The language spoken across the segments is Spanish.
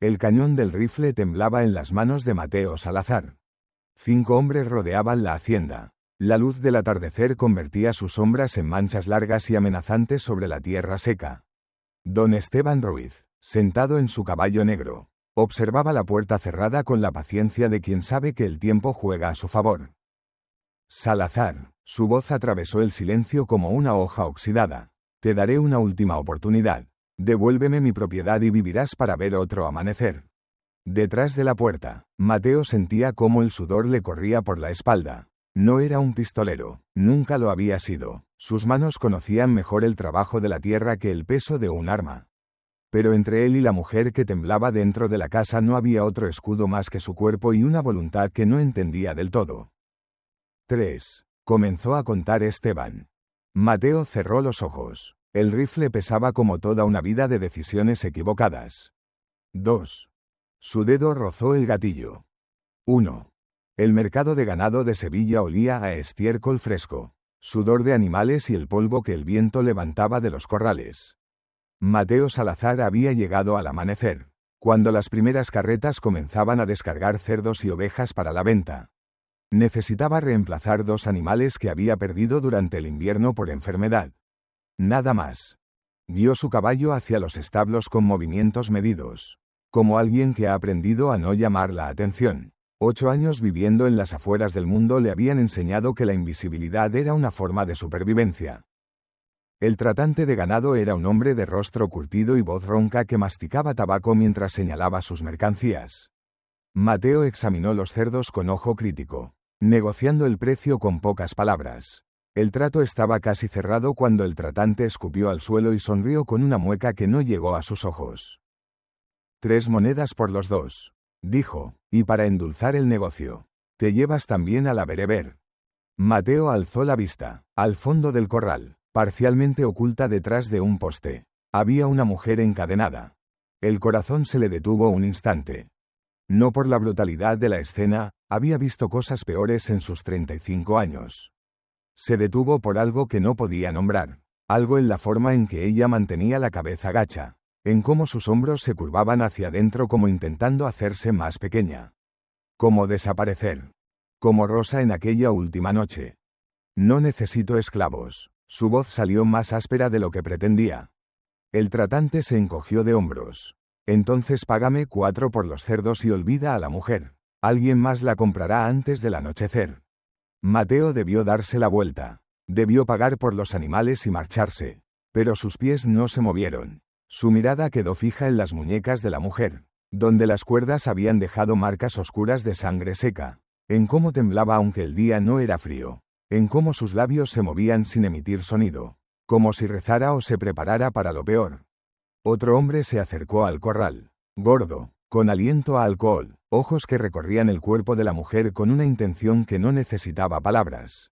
El cañón del rifle temblaba en las manos de Mateo Salazar. 5 hombres rodeaban la hacienda. La luz del atardecer convertía sus sombras en manchas largas y amenazantes sobre la tierra seca. Don Esteban Ruiz, sentado en su caballo negro, observaba la puerta cerrada con la paciencia de quien sabe que el tiempo juega a su favor. Salazar, su voz atravesó el silencio como una hoja oxidada. Te daré una última oportunidad. Devuélveme mi propiedad y vivirás para ver otro amanecer. Detrás de la puerta, Mateo sentía cómo el sudor le corría por la espalda. No era un pistolero, nunca lo había sido. Sus manos conocían mejor el trabajo de la tierra que el peso de un arma. Pero entre él y la mujer que temblaba dentro de la casa no había otro escudo más que su cuerpo y una voluntad que no entendía del todo. 3. Comenzó a contar Esteban. Mateo cerró los ojos. El rifle pesaba como toda una vida de decisiones equivocadas. 2. Su dedo rozó el gatillo. 1. El mercado de ganado de Sevilla olía a estiércol fresco, sudor de animales y el polvo que el viento levantaba de los corrales. Mateo Salazar había llegado al amanecer, cuando las primeras carretas comenzaban a descargar cerdos y ovejas para la venta. Necesitaba reemplazar 2 animales que había perdido durante el invierno por enfermedad. Nada más. Guió su caballo hacia los establos con movimientos medidos, como alguien que ha aprendido a no llamar la atención. 8 años viviendo en las afueras del mundo le habían enseñado que la invisibilidad era una forma de supervivencia. El tratante de ganado era un hombre de rostro curtido y voz ronca que masticaba tabaco mientras señalaba sus mercancías. Mateo examinó los cerdos con ojo crítico, negociando el precio con pocas palabras. El trato estaba casi cerrado cuando el tratante escupió al suelo y sonrió con una mueca que no llegó a sus ojos. 3 monedas por los 2, dijo, y para endulzar el negocio, te llevas también a la bereber. Mateo alzó la vista. Al fondo del corral, parcialmente oculta detrás de un poste, había una mujer encadenada. El corazón se le detuvo un instante. No por la brutalidad de la escena, había visto cosas peores en sus 35 años. Se detuvo por algo que no podía nombrar, algo en la forma en que ella mantenía la cabeza gacha, en cómo sus hombros se curvaban hacia adentro como intentando hacerse más pequeña. Como desaparecer. Como Rosa en aquella última noche. No necesito esclavos. Su voz salió más áspera de lo que pretendía. El tratante se encogió de hombros. Entonces págame 4 por los cerdos y olvida a la mujer. Alguien más la comprará antes del anochecer. Mateo debió darse la vuelta. Debió pagar por los animales y marcharse. Pero sus pies no se movieron. Su mirada quedó fija en las muñecas de la mujer, donde las cuerdas habían dejado marcas oscuras de sangre seca. En cómo temblaba aunque el día no era frío. En cómo sus labios se movían sin emitir sonido. Como si rezara o se preparara para lo peor. Otro hombre se acercó al corral. Gordo, con aliento a alcohol, ojos que recorrían el cuerpo de la mujer con una intención que no necesitaba palabras.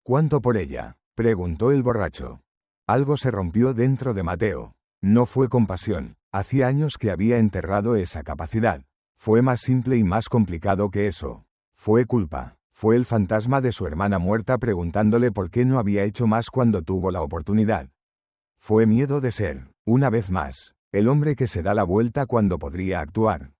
¿Cuánto por ella?, preguntó el borracho. Algo se rompió dentro de Mateo. No fue compasión, hacía años que había enterrado esa capacidad. Fue más simple y más complicado que eso. Fue culpa. Fue el fantasma de su hermana muerta preguntándole por qué no había hecho más cuando tuvo la oportunidad. Fue miedo de ser, una vez más, el hombre que se da la vuelta cuando podría actuar.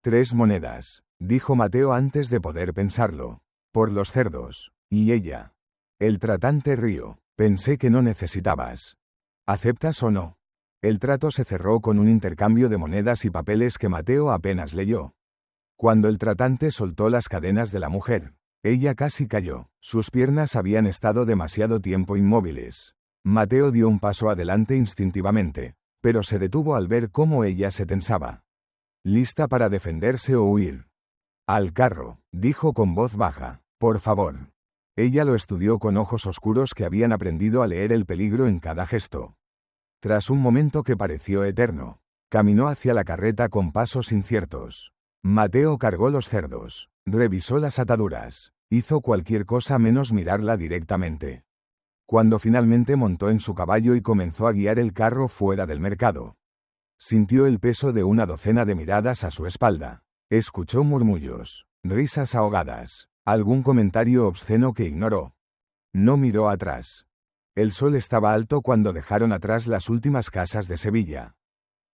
3 monedas, dijo Mateo antes de poder pensarlo. Por los cerdos. Y ella. El tratante rió. Pensé que no necesitabas. ¿Aceptas o no? El trato se cerró con un intercambio de monedas y papeles que Mateo apenas leyó. Cuando el tratante soltó las cadenas de la mujer, ella casi cayó. Sus piernas habían estado demasiado tiempo inmóviles. Mateo dio un paso adelante instintivamente, pero se detuvo al ver cómo ella se tensaba. Lista para defenderse o huir. Al carro, dijo con voz baja. Por favor. Ella lo estudió con ojos oscuros que habían aprendido a leer el peligro en cada gesto. Tras un momento que pareció eterno, caminó hacia la carreta con pasos inciertos. Mateo cargó los cerdos, revisó las ataduras, hizo cualquier cosa menos mirarla directamente. Cuando finalmente montó en su caballo y comenzó a guiar el carro fuera del mercado, sintió el peso de una docena de miradas a su espalda. Escuchó murmullos, risas ahogadas, algún comentario obsceno que ignoró. No miró atrás. El sol estaba alto cuando dejaron atrás las últimas casas de Sevilla.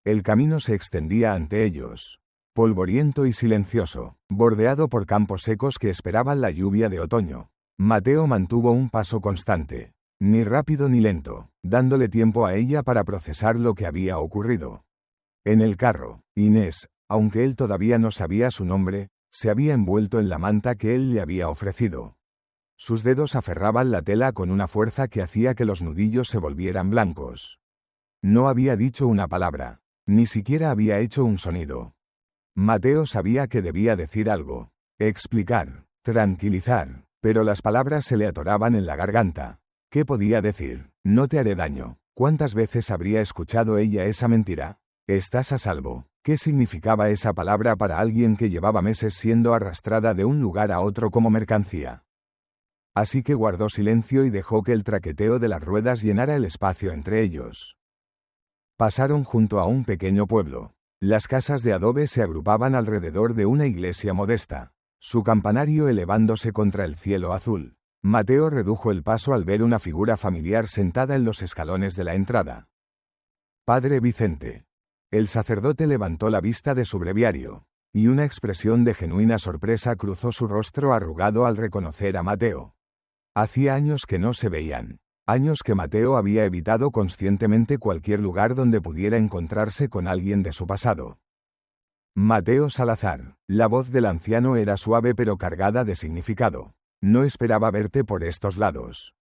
El camino se extendía ante ellos, polvoriento y silencioso, bordeado por campos secos que esperaban la lluvia de otoño. Mateo mantuvo un paso constante, ni rápido ni lento, dándole tiempo a ella para procesar lo que había ocurrido. En el carro, Inés, aunque él todavía no sabía su nombre, se había envuelto en la manta que él le había ofrecido. Sus dedos aferraban la tela con una fuerza que hacía que los nudillos se volvieran blancos. No había dicho una palabra, ni siquiera había hecho un sonido. Mateo sabía que debía decir algo, explicar, tranquilizar, pero las palabras se le atoraban en la garganta. ¿Qué podía decir? No te haré daño. ¿Cuántas veces habría escuchado ella esa mentira? Estás a salvo. ¿Qué significaba esa palabra para alguien que llevaba meses siendo arrastrada de un lugar a otro como mercancía? Así que guardó silencio y dejó que el traqueteo de las ruedas llenara el espacio entre ellos. Pasaron junto a un pequeño pueblo. Las casas de adobe se agrupaban alrededor de una iglesia modesta, su campanario elevándose contra el cielo azul. Mateo redujo el paso al ver una figura familiar sentada en los escalones de la entrada. Padre Vicente. El sacerdote levantó la vista de su breviario, y una expresión de genuina sorpresa cruzó su rostro arrugado al reconocer a Mateo. Hacía años que no se veían, años que Mateo había evitado conscientemente cualquier lugar donde pudiera encontrarse con alguien de su pasado. Mateo Salazar. La voz del anciano era suave pero cargada de significado. No esperaba verte por estos lados.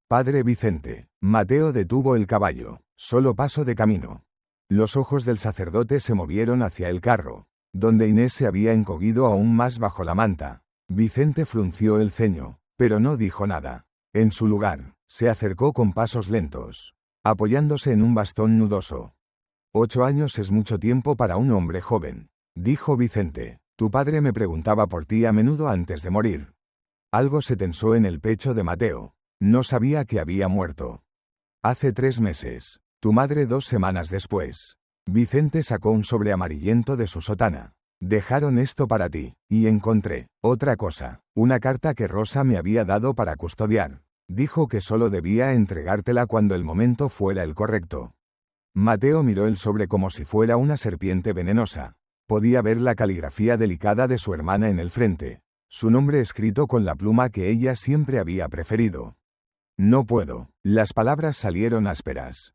Padre Vicente. Mateo detuvo el caballo. Solo paso de camino. Los ojos del sacerdote se movieron hacia el carro, donde Inés se había encogido aún más bajo la manta. Vicente frunció el ceño, pero no dijo nada. En su lugar, se acercó con pasos lentos, apoyándose en un bastón nudoso. 8 años es mucho tiempo para un hombre joven, dijo Vicente. Tu padre me preguntaba por ti a menudo antes de morir. Algo se tensó en el pecho de Mateo. No sabía que había muerto. Hace 3 meses. Tu madre 2 semanas después. Vicente sacó un sobre amarillento de su sotana. Dejaron esto para ti, y encontré otra cosa, una carta que Rosa me había dado para custodiar. Dijo que solo debía entregártela cuando el momento fuera el correcto. Mateo miró el sobre como si fuera una serpiente venenosa. Podía ver la caligrafía delicada de su hermana en el frente, su nombre escrito con la pluma que ella siempre había preferido. No puedo. Las palabras salieron ásperas.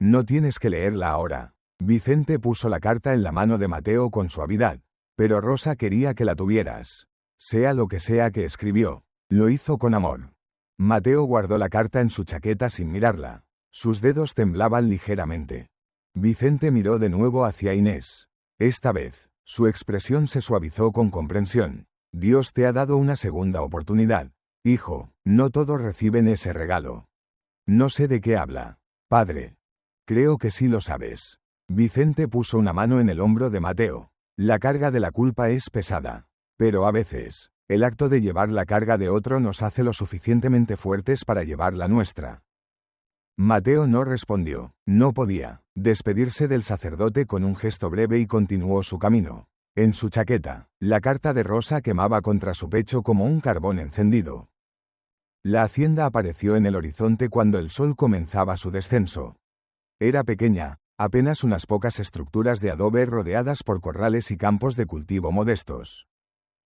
No tienes que leerla ahora. Vicente puso la carta en la mano de Mateo con suavidad, pero Rosa quería que la tuvieras. Sea lo que sea que escribió, lo hizo con amor. Mateo guardó la carta en su chaqueta sin mirarla. Sus dedos temblaban ligeramente. Vicente miró de nuevo hacia Inés. Esta vez, su expresión se suavizó con comprensión. Dios te ha dado una segunda oportunidad. Hijo, no todos reciben ese regalo. No sé de qué habla. Padre. Creo que sí lo sabes. Vicente puso una mano en el hombro de Mateo. La carga de la culpa es pesada. Pero a veces, el acto de llevar la carga de otro nos hace lo suficientemente fuertes para llevar la nuestra. Mateo no respondió. No podía despedirse del sacerdote con un gesto breve y continuó su camino. En su chaqueta, la carta de Rosa quemaba contra su pecho como un carbón encendido. La hacienda apareció en el horizonte cuando el sol comenzaba su descenso. Era pequeña, apenas unas pocas estructuras de adobe rodeadas por corrales y campos de cultivo modestos.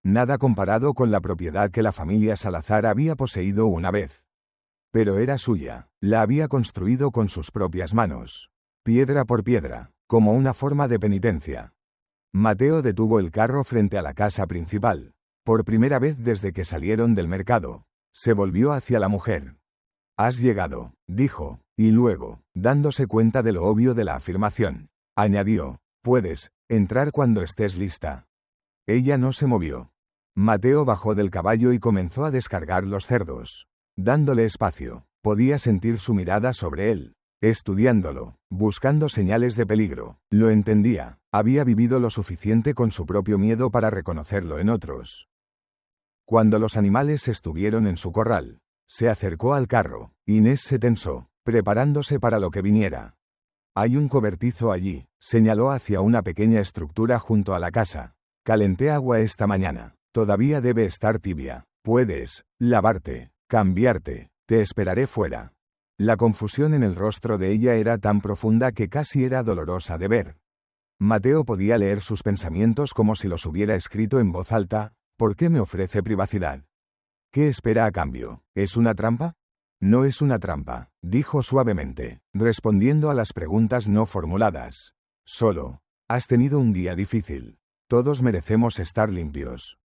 Nada comparado con la propiedad que la familia Salazar había poseído una vez. Pero era suya, la había construido con sus propias manos, piedra por piedra, como una forma de penitencia. Mateo detuvo el carro frente a la casa principal. Por primera vez desde que salieron del mercado, se volvió hacia la mujer. Has llegado, dijo, y luego, dándose cuenta de lo obvio de la afirmación, añadió, puedes entrar cuando estés lista. Ella no se movió. Mateo bajó del caballo y comenzó a descargar los cerdos. Dándole espacio, podía sentir su mirada sobre él, estudiándolo, buscando señales de peligro. Lo entendía, había vivido lo suficiente con su propio miedo para reconocerlo en otros. Cuando los animales estuvieron en su corral, se acercó al carro. Inés se tensó, preparándose para lo que viniera. Hay un cobertizo allí, señaló hacia una pequeña estructura junto a la casa. Calenté agua esta mañana. Todavía debe estar tibia. Puedes lavarte, cambiarte. Te esperaré fuera. La confusión en el rostro de ella era tan profunda que casi era dolorosa de ver. Mateo podía leer sus pensamientos como si los hubiera escrito en voz alta. ¿Por qué me ofrece privacidad? ¿Qué espera a cambio? ¿Es una trampa? No es una trampa, dijo suavemente, respondiendo a las preguntas no formuladas. Solo, has tenido un día difícil. Todos merecemos estar limpios.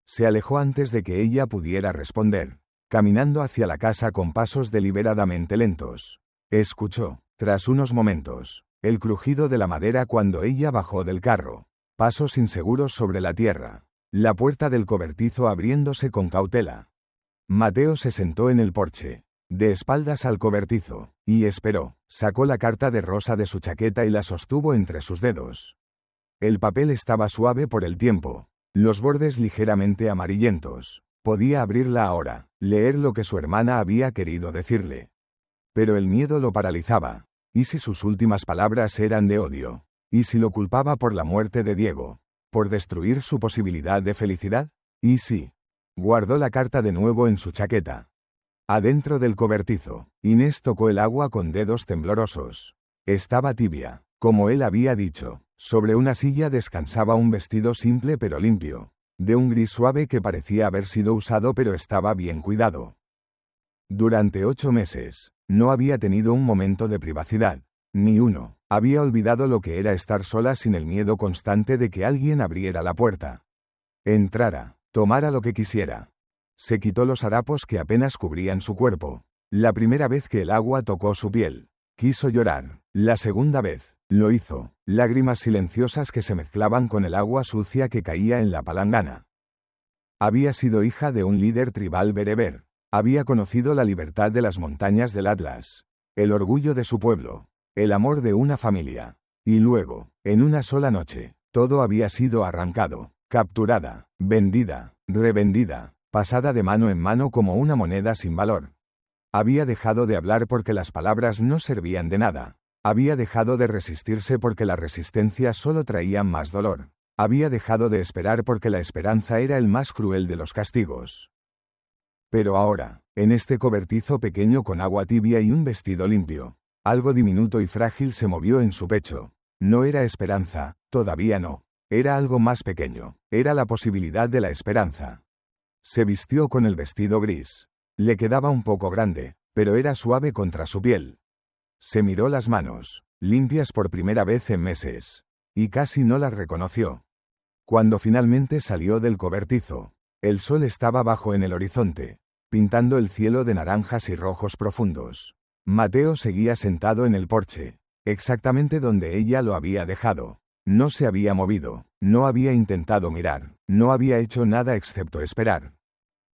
Se alejó antes de que ella pudiera responder, caminando hacia la casa con pasos deliberadamente lentos. Escuchó, tras unos momentos, el crujido de la madera cuando ella bajó del carro. Pasos inseguros sobre la tierra. La puerta del cobertizo abriéndose con cautela. Mateo se sentó en el porche, de espaldas al cobertizo, y esperó. Sacó la carta de rosa de su chaqueta y la sostuvo entre sus dedos. El papel estaba suave por el tiempo, los bordes ligeramente amarillentos. Podía abrirla ahora, leer lo que su hermana había querido decirle. Pero el miedo lo paralizaba. ¿Y si sus últimas palabras eran de odio? ¿Y si lo culpaba por la muerte de Diego? ¿Por destruir su posibilidad de felicidad? ¿Y si? Guardó la carta de nuevo en su chaqueta. Adentro del cobertizo, Inés tocó el agua con dedos temblorosos. Estaba tibia, como él había dicho. Sobre una silla descansaba un vestido simple pero limpio, de un gris suave que parecía haber sido usado pero estaba bien cuidado. Durante 8 meses, no había tenido un momento de privacidad, ni uno. Había olvidado lo que era estar sola sin el miedo constante de que alguien abriera la puerta. Entrara, tomara lo que quisiera. Se quitó los harapos que apenas cubrían su cuerpo. La primera vez que el agua tocó su piel, quiso llorar. La segunda vez, lo hizo. Lágrimas silenciosas que se mezclaban con el agua sucia que caía en la palangana. Había sido hija de un líder tribal bereber. Había conocido la libertad de las montañas del Atlas, el orgullo de su pueblo, el amor de una familia. Y luego, en una sola noche, todo había sido arrancado, capturada, vendida, revendida, pasada de mano en mano como una moneda sin valor. Había dejado de hablar porque las palabras no servían de nada. Había dejado de resistirse porque la resistencia solo traía más dolor. Había dejado de esperar porque la esperanza era el más cruel de los castigos. Pero ahora, en este cobertizo pequeño con agua tibia y un vestido limpio, algo diminuto y frágil se movió en su pecho. No era esperanza, todavía no. Era algo más pequeño. Era la posibilidad de la esperanza. Se vistió con el vestido gris. Le quedaba un poco grande, pero era suave contra su piel. Se miró las manos, limpias por primera vez en meses, y casi no las reconoció. Cuando finalmente salió del cobertizo, el sol estaba bajo en el horizonte, pintando el cielo de naranjas y rojos profundos. Mateo seguía sentado en el porche, exactamente donde ella lo había dejado. No se había movido, no había intentado mirar, no había hecho nada excepto esperar.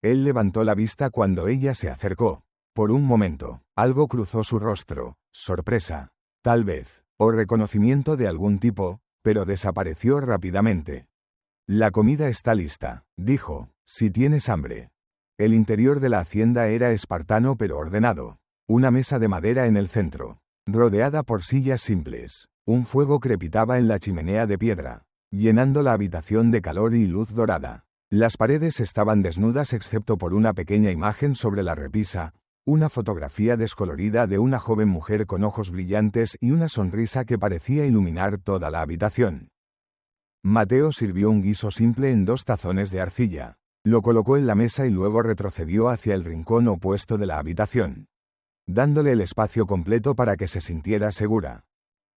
Él levantó la vista cuando ella se acercó. Por un momento, algo cruzó su rostro, sorpresa, tal vez, o reconocimiento de algún tipo, pero desapareció rápidamente. La comida está lista, dijo, si tienes hambre. El interior de la hacienda era espartano pero ordenado. Una mesa de madera en el centro, rodeada por sillas simples. Un fuego crepitaba en la chimenea de piedra, llenando la habitación de calor y luz dorada. Las paredes estaban desnudas excepto por una pequeña imagen sobre la repisa, una fotografía descolorida de una joven mujer con ojos brillantes y una sonrisa que parecía iluminar toda la habitación. Mateo sirvió un guiso simple en 2 tazones de arcilla. Lo colocó en la mesa y luego retrocedió hacia el rincón opuesto de la habitación, dándole el espacio completo para que se sintiera segura.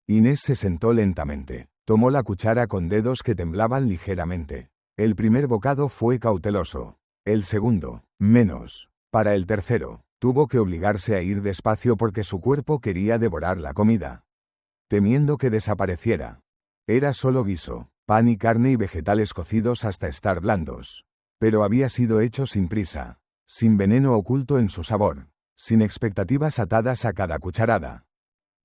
Inés se sentó lentamente. Tomó la cuchara con dedos que temblaban ligeramente. El primer bocado fue cauteloso. El segundo, menos. Para el tercero, tuvo que obligarse a ir despacio porque su cuerpo quería devorar la comida, temiendo que desapareciera. Era solo guiso, pan y carne y vegetales cocidos hasta estar blandos. Pero había sido hecho sin prisa, sin veneno oculto en su sabor, sin expectativas atadas a cada cucharada.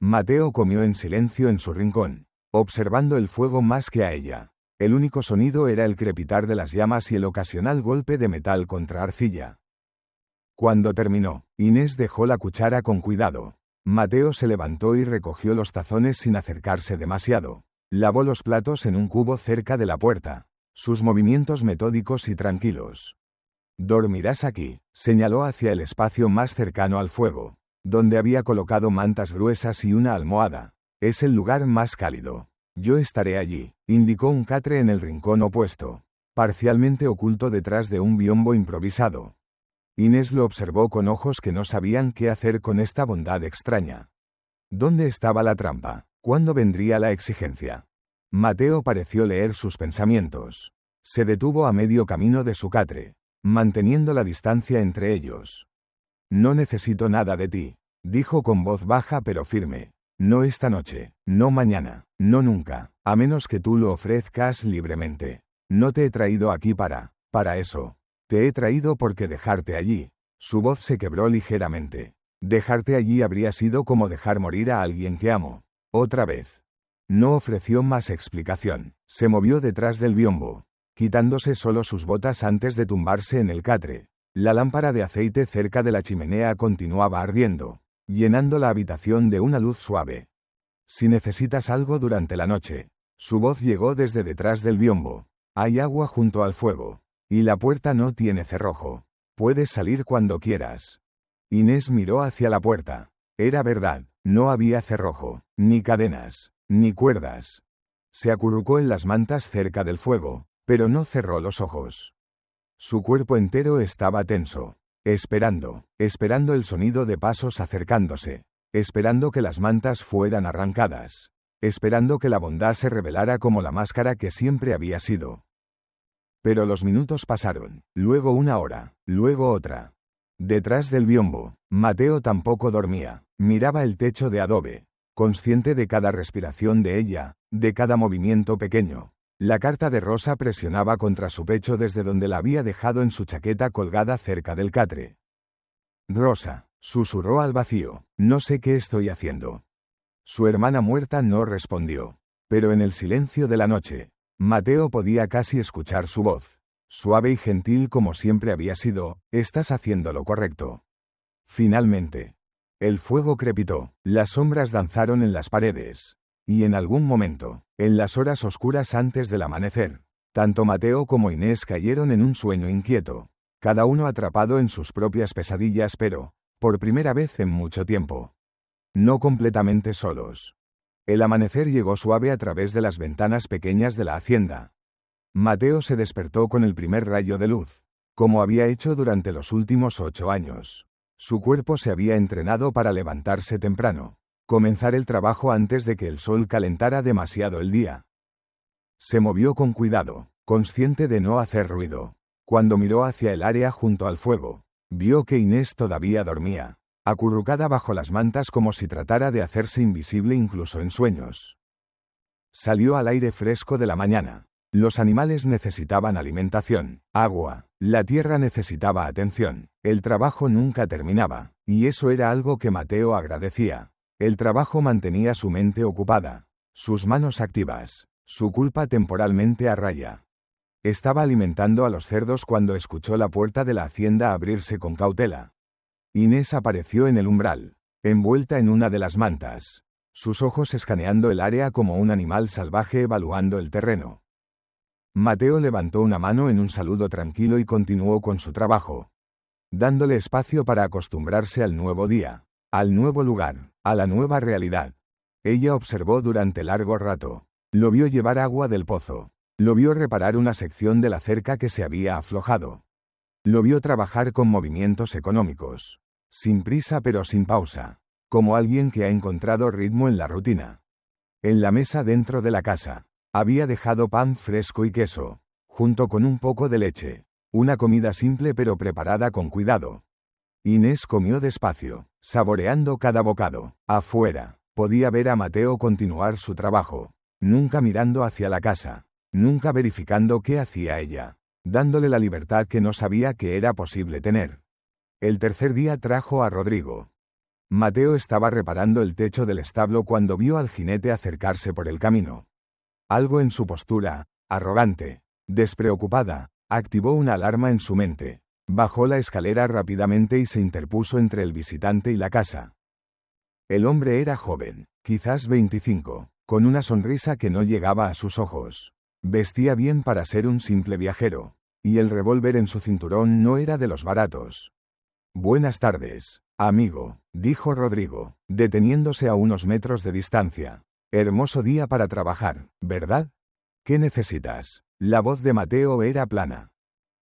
Mateo comió en silencio en su rincón, observando el fuego más que a ella. El único sonido era el crepitar de las llamas y el ocasional golpe de metal contra arcilla. Cuando terminó, Inés dejó la cuchara con cuidado. Mateo se levantó y recogió los tazones sin acercarse demasiado. Lavó los platos en un cubo cerca de la puerta, sus movimientos metódicos y tranquilos. «Dormirás aquí», señaló hacia el espacio más cercano al fuego, donde había colocado mantas gruesas y una almohada. «Es el lugar más cálido». Yo estaré allí, indicó un catre en el rincón opuesto, parcialmente oculto detrás de un biombo improvisado. Inés lo observó con ojos que no sabían qué hacer con esta bondad extraña. ¿Dónde estaba la trampa? ¿Cuándo vendría la exigencia? Mateo pareció leer sus pensamientos. Se detuvo a medio camino de su catre, manteniendo la distancia entre ellos. No necesito nada de ti, dijo con voz baja pero firme. No esta noche, no mañana, no nunca, a menos que tú lo ofrezcas libremente. No te he traído aquí para eso. Te he traído porque dejarte allí. Su voz se quebró ligeramente. Dejarte allí habría sido como dejar morir a alguien que amo. Otra vez. No ofreció más explicación. Se movió detrás del biombo, quitándose solo sus botas antes de tumbarse en el catre. La lámpara de aceite cerca de la chimenea continuaba ardiendo, llenando la habitación de una luz suave. Si necesitas algo durante la noche. Su voz llegó desde detrás del biombo. Hay agua junto al fuego. Y la puerta no tiene cerrojo. Puedes salir cuando quieras. Inés miró hacia la puerta. Era verdad, no había cerrojo, ni cadenas, ni cuerdas. Se acurrucó en las mantas cerca del fuego, pero no cerró los ojos. Su cuerpo entero estaba tenso, esperando el sonido de pasos acercándose, esperando que las mantas fueran arrancadas, esperando que la bondad se revelara como la máscara que siempre había sido. Pero los minutos pasaron, luego una hora, luego otra. Detrás del biombo, Mateo tampoco dormía, miraba el techo de adobe, consciente de cada respiración de ella, de cada movimiento pequeño. La carta de Rosa presionaba contra su pecho desde donde la había dejado en su chaqueta colgada cerca del catre. Rosa, susurró al vacío, no sé qué estoy haciendo. Su hermana muerta no respondió, pero en el silencio de la noche, Mateo podía casi escuchar su voz. Suave y gentil como siempre había sido, estás haciendo lo correcto. Finalmente. El fuego crepitó, las sombras danzaron en las paredes. Y en algún momento, en las horas oscuras antes del amanecer, tanto Mateo como Inés cayeron en un sueño inquieto, cada uno atrapado en sus propias pesadillas pero, por primera vez en mucho tiempo, no completamente solos. El amanecer llegó suave a través de las ventanas pequeñas de la hacienda. Mateo se despertó con el primer rayo de luz, como había hecho durante los últimos 8 años. Su cuerpo se había entrenado para levantarse temprano, comenzar el trabajo antes de que el sol calentara demasiado el día. Se movió con cuidado, consciente de no hacer ruido. Cuando miró hacia el área junto al fuego, vio que Inés todavía dormía, acurrucada bajo las mantas como si tratara de hacerse invisible incluso en sueños. Salió al aire fresco de la mañana. Los animales necesitaban alimentación, agua, la tierra necesitaba atención, el trabajo nunca terminaba, y eso era algo que Mateo agradecía. El trabajo mantenía su mente ocupada, sus manos activas, su culpa temporalmente a raya. Estaba alimentando a los cerdos cuando escuchó la puerta de la hacienda abrirse con cautela. Inés apareció en el umbral, envuelta en una de las mantas, sus ojos escaneando el área como un animal salvaje evaluando el terreno. Mateo levantó una mano en un saludo tranquilo y continuó con su trabajo, dándole espacio para acostumbrarse al nuevo día, al nuevo lugar, a la nueva realidad. Ella observó durante largo rato. Lo vio llevar agua del pozo. Lo vio reparar una sección de la cerca que se había aflojado. Lo vio trabajar con movimientos económicos, sin prisa pero sin pausa, como alguien que ha encontrado ritmo en la rutina. En la mesa dentro de la casa, había dejado pan fresco y queso, junto con un poco de leche, una comida simple pero preparada con cuidado. Inés comió despacio, saboreando cada bocado. Afuera, podía ver a Mateo continuar su trabajo, nunca mirando hacia la casa, nunca verificando qué hacía ella, dándole la libertad que no sabía que era posible tener. El tercer día trajo a Rodrigo. Mateo estaba reparando el techo del establo cuando vio al jinete acercarse por el camino. Algo en su postura, arrogante, despreocupada, activó una alarma en su mente. Bajó la escalera rápidamente y se interpuso entre el visitante y la casa. El hombre era joven, quizás 25, con una sonrisa que no llegaba a sus ojos. Vestía bien para ser un simple viajero, y el revólver en su cinturón no era de los baratos. Buenas tardes, amigo, dijo Rodrigo, deteniéndose a unos metros de distancia. Hermoso día para trabajar, ¿verdad? ¿Qué necesitas? La voz de Mateo era plana.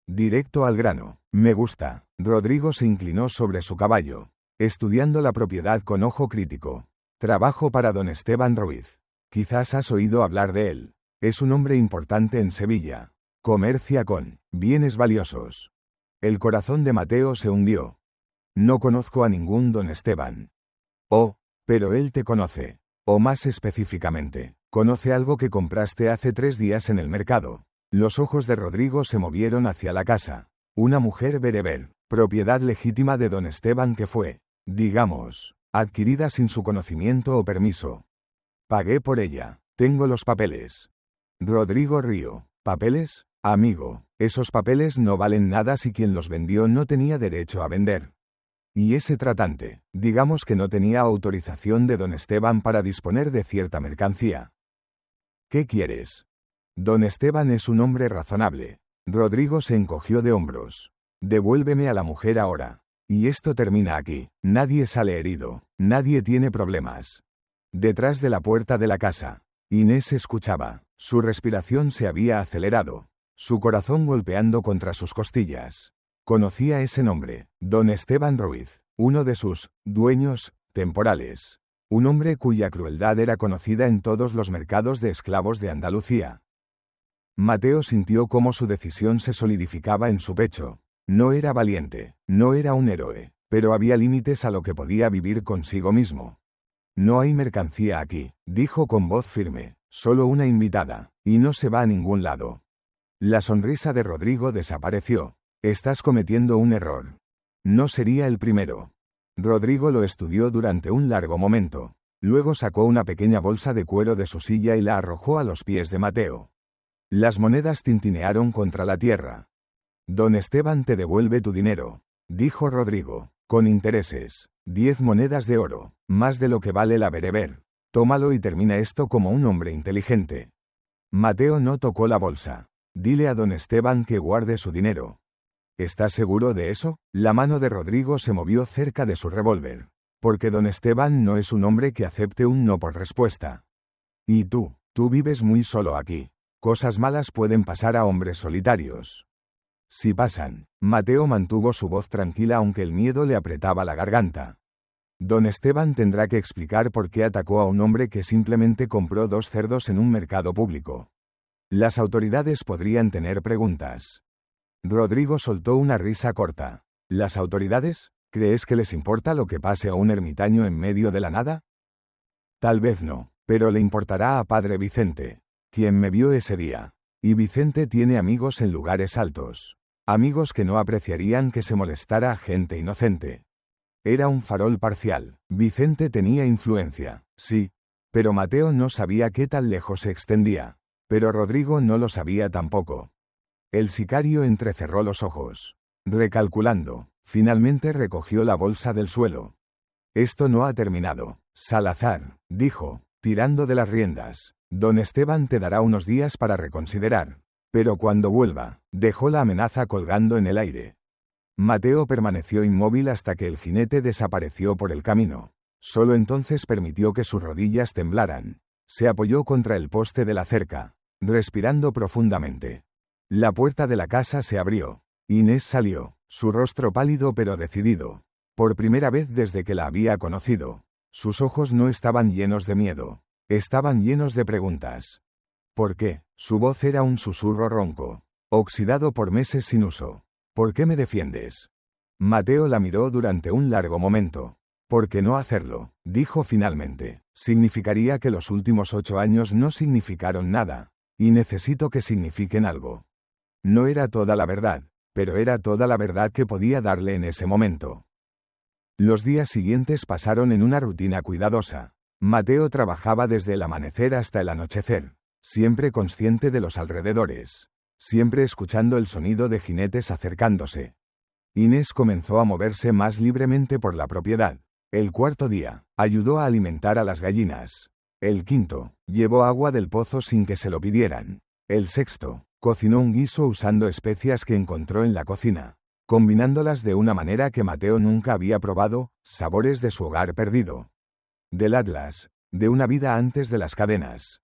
Directo al grano. Me gusta. Rodrigo se inclinó sobre su caballo, estudiando la propiedad con ojo crítico. Trabajo para don Esteban Ruiz. Quizás has oído hablar de él. Es un hombre importante en Sevilla. Comercia con bienes valiosos. El corazón de Mateo se hundió. No conozco a ningún don Esteban. Oh, pero él te conoce. O más específicamente, conoce algo que compraste hace 3 días en el mercado. Los ojos de Rodrigo se movieron hacia la casa. Una mujer bereber, propiedad legítima de don Esteban que fue, digamos, adquirida sin su conocimiento o permiso. Pagué por ella. Tengo los papeles. Rodrigo rió. ¿Papeles? Amigo, esos papeles no valen nada si quien los vendió no tenía derecho a vender. Y ese tratante, digamos que no tenía autorización de don Esteban para disponer de cierta mercancía. ¿Qué quieres? Don Esteban es un hombre razonable. Rodrigo se encogió de hombros. Devuélveme a la mujer ahora. Y esto termina aquí. Nadie sale herido. Nadie tiene problemas. Detrás de la puerta de la casa, Inés escuchaba. Su respiración se había acelerado. Su corazón golpeando contra sus costillas. Conocía ese nombre, don Esteban Ruiz, uno de sus dueños temporales. Un hombre cuya crueldad era conocida en todos los mercados de esclavos de Andalucía. Mateo sintió cómo su decisión se solidificaba en su pecho. No era valiente, no era un héroe, pero había límites a lo que podía vivir consigo mismo. No hay mercancía aquí, dijo con voz firme, solo una invitada, y no se va a ningún lado. La sonrisa de Rodrigo desapareció. Estás cometiendo un error. No sería el primero. Rodrigo lo estudió durante un largo momento. Luego sacó una pequeña bolsa de cuero de su silla y la arrojó a los pies de Mateo. Las monedas tintinearon contra la tierra. Don Esteban te devuelve tu dinero, dijo Rodrigo, con intereses. 10 monedas de oro, más de lo que vale la bereber. Tómalo y termina esto como un hombre inteligente. Mateo no tocó la bolsa. Dile a don Esteban que guarde su dinero. ¿Estás seguro de eso? La mano de Rodrigo se movió cerca de su revólver. Porque don Esteban no es un hombre que acepte un no por respuesta. Y tú vives muy solo aquí. Cosas malas pueden pasar a hombres solitarios. Si pasan. Mateo mantuvo su voz tranquila aunque el miedo le apretaba la garganta. Don Esteban tendrá que explicar por qué atacó a un hombre que simplemente compró 2 cerdos en un mercado público. Las autoridades podrían tener preguntas. Rodrigo soltó una risa corta. ¿Las autoridades? ¿Crees que les importa lo que pase a un ermitaño en medio de la nada? Tal vez no, pero le importará a padre Vicente, quien me vio ese día. Y Vicente tiene amigos en lugares altos. Amigos que no apreciarían que se molestara a gente inocente. Era un farol parcial. Vicente tenía influencia, sí. Pero Mateo no sabía qué tan lejos se extendía. Pero Rodrigo no lo sabía tampoco. El sicario entrecerró los ojos. Recalculando, finalmente recogió la bolsa del suelo. Esto no ha terminado. Salazar, dijo, tirando de las riendas. Don Esteban te dará unos días para reconsiderar. Pero cuando vuelva, dejó la amenaza colgando en el aire. Mateo permaneció inmóvil hasta que el jinete desapareció por el camino. Solo entonces permitió que sus rodillas temblaran. Se apoyó contra el poste de la cerca, respirando profundamente. La puerta de la casa se abrió. Inés salió, su rostro pálido pero decidido. Por primera vez desde que la había conocido. Sus ojos no estaban llenos de miedo. Estaban llenos de preguntas. ¿Por qué? Su voz era un susurro ronco, oxidado por meses sin uso. ¿Por qué me defiendes? Mateo la miró durante un largo momento. ¿Por qué no hacerlo? Dijo finalmente. Significaría que los últimos 8 años no significaron nada. Y necesito que signifiquen algo. No era toda la verdad, pero era toda la verdad que podía darle en ese momento. Los días siguientes pasaron en una rutina cuidadosa. Mateo trabajaba desde el amanecer hasta el anochecer, siempre consciente de los alrededores, siempre escuchando el sonido de jinetes acercándose. Inés comenzó a moverse más libremente por la propiedad. El 4.º día, ayudó a alimentar a las gallinas. El 5.º, llevó agua del pozo sin que se lo pidieran. El 6.º, cocinó un guiso usando especias que encontró en la cocina, combinándolas de una manera que Mateo nunca había probado, sabores de su hogar perdido. Del Atlas, de una vida antes de las cadenas.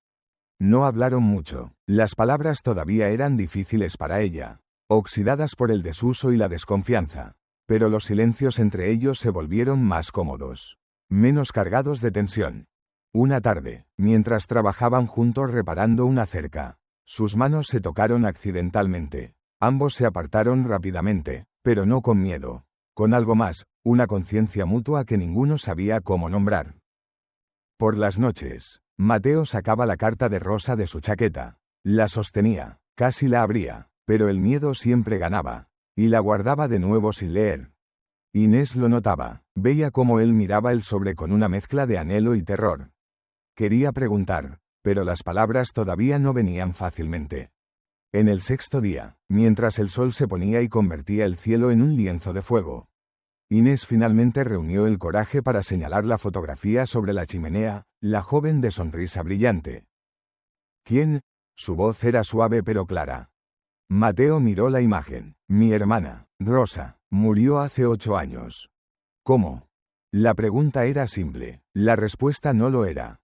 No hablaron mucho. Las palabras todavía eran difíciles para ella, oxidadas por el desuso y la desconfianza. Pero los silencios entre ellos se volvieron más cómodos, menos cargados de tensión. Una tarde, mientras trabajaban juntos reparando una cerca, sus manos se tocaron accidentalmente. Ambos se apartaron rápidamente, pero no con miedo, con algo más, una conciencia mutua que ninguno sabía cómo nombrar. Por las noches, Mateo sacaba la carta de Rosa de su chaqueta. La sostenía, casi la abría, pero el miedo siempre ganaba, y la guardaba de nuevo sin leer. Inés lo notaba, veía cómo él miraba el sobre con una mezcla de anhelo y terror. Quería preguntar, pero las palabras todavía no venían fácilmente. En el sexto día, mientras el sol se ponía y convertía el cielo en un lienzo de fuego, Inés finalmente reunió el coraje para señalar la fotografía sobre la chimenea, la joven de sonrisa brillante. ¿Quién? Su voz era suave pero clara. Mateo miró la imagen. Mi hermana, Rosa, murió hace 8 años. ¿Cómo? La pregunta era simple, la respuesta no lo era.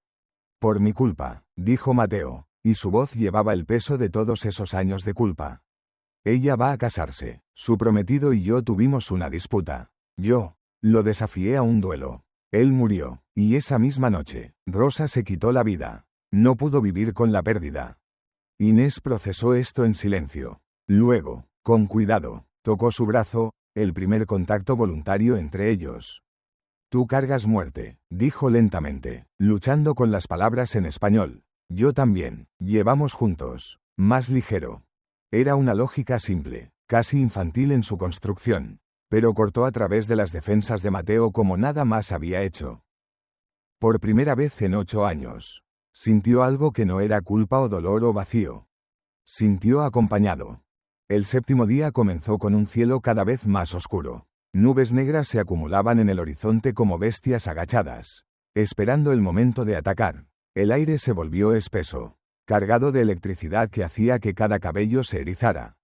Por mi culpa, dijo Mateo, y su voz llevaba el peso de todos esos años de culpa. Ella va a casarse. Su prometido y yo tuvimos una disputa. Yo lo desafié a un duelo. Él murió, y esa misma noche, Rosa se quitó la vida. No pudo vivir con la pérdida. Inés procesó esto en silencio. Luego, con cuidado, tocó su brazo, el primer contacto voluntario entre ellos. Tú cargas muerte, dijo lentamente, luchando con las palabras en español. Yo también, llevamos juntos, más ligero. Era una lógica simple, casi infantil en su construcción, pero cortó a través de las defensas de Mateo como nada más había hecho. Por primera vez en 8 años, sintió algo que no era culpa o dolor o vacío. Sintió acompañado. El séptimo día comenzó con un cielo cada vez más oscuro. Nubes negras se acumulaban en el horizonte como bestias agachadas, esperando el momento de atacar. El aire se volvió espeso, cargado de electricidad que hacía que cada cabello se erizara.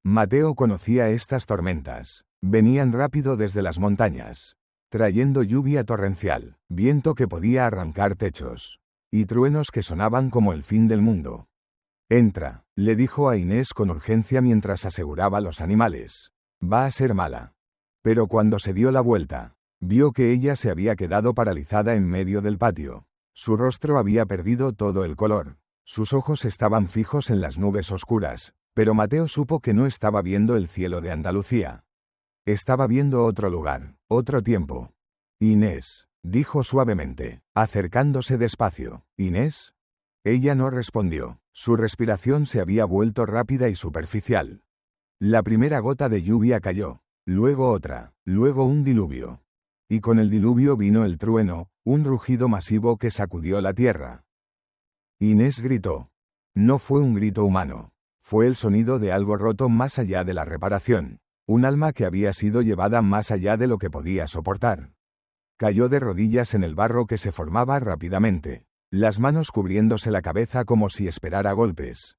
Mateo conocía estas tormentas. Venían rápido desde las montañas, trayendo lluvia torrencial, viento que podía arrancar techos, y truenos que sonaban como el fin del mundo. Entra, le dijo a Inés con urgencia mientras aseguraba los animales. Va a ser mala. Pero cuando se dio la vuelta, vio que ella se había quedado paralizada en medio del patio. Su rostro había perdido todo el color. Sus ojos estaban fijos en las nubes oscuras, pero Mateo supo que no estaba viendo el cielo de Andalucía. Estaba viendo otro lugar, otro tiempo. Inés, dijo suavemente, acercándose despacio. ¿Inés? Ella no respondió. Su respiración se había vuelto rápida y superficial. La primera gota de lluvia cayó. Luego otra, luego un diluvio. Y con el diluvio vino el trueno, un rugido masivo que sacudió la tierra. Inés gritó. No fue un grito humano. Fue el sonido de algo roto más allá de la reparación. Un alma que había sido llevada más allá de lo que podía soportar. Cayó de rodillas en el barro que se formaba rápidamente, las manos cubriéndose la cabeza como si esperara golpes.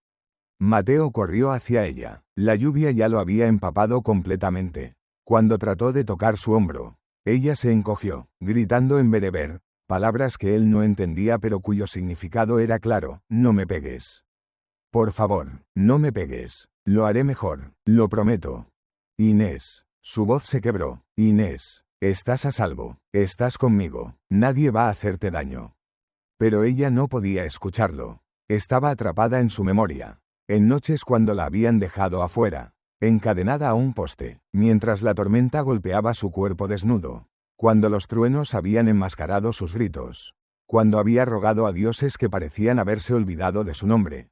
Mateo corrió hacia ella. La lluvia ya lo había empapado completamente. Cuando trató de tocar su hombro, ella se encogió, gritando en bereber, palabras que él no entendía pero cuyo significado era claro: no me pegues. Por favor, no me pegues. Lo haré mejor, lo prometo. Inés. Su voz se quebró. Inés, estás a salvo, estás conmigo, nadie va a hacerte daño. Pero ella no podía escucharlo. Estaba atrapada en su memoria. En noches cuando la habían dejado afuera, encadenada a un poste, mientras la tormenta golpeaba su cuerpo desnudo, cuando los truenos habían enmascarado sus gritos, cuando había rogado a dioses que parecían haberse olvidado de su nombre.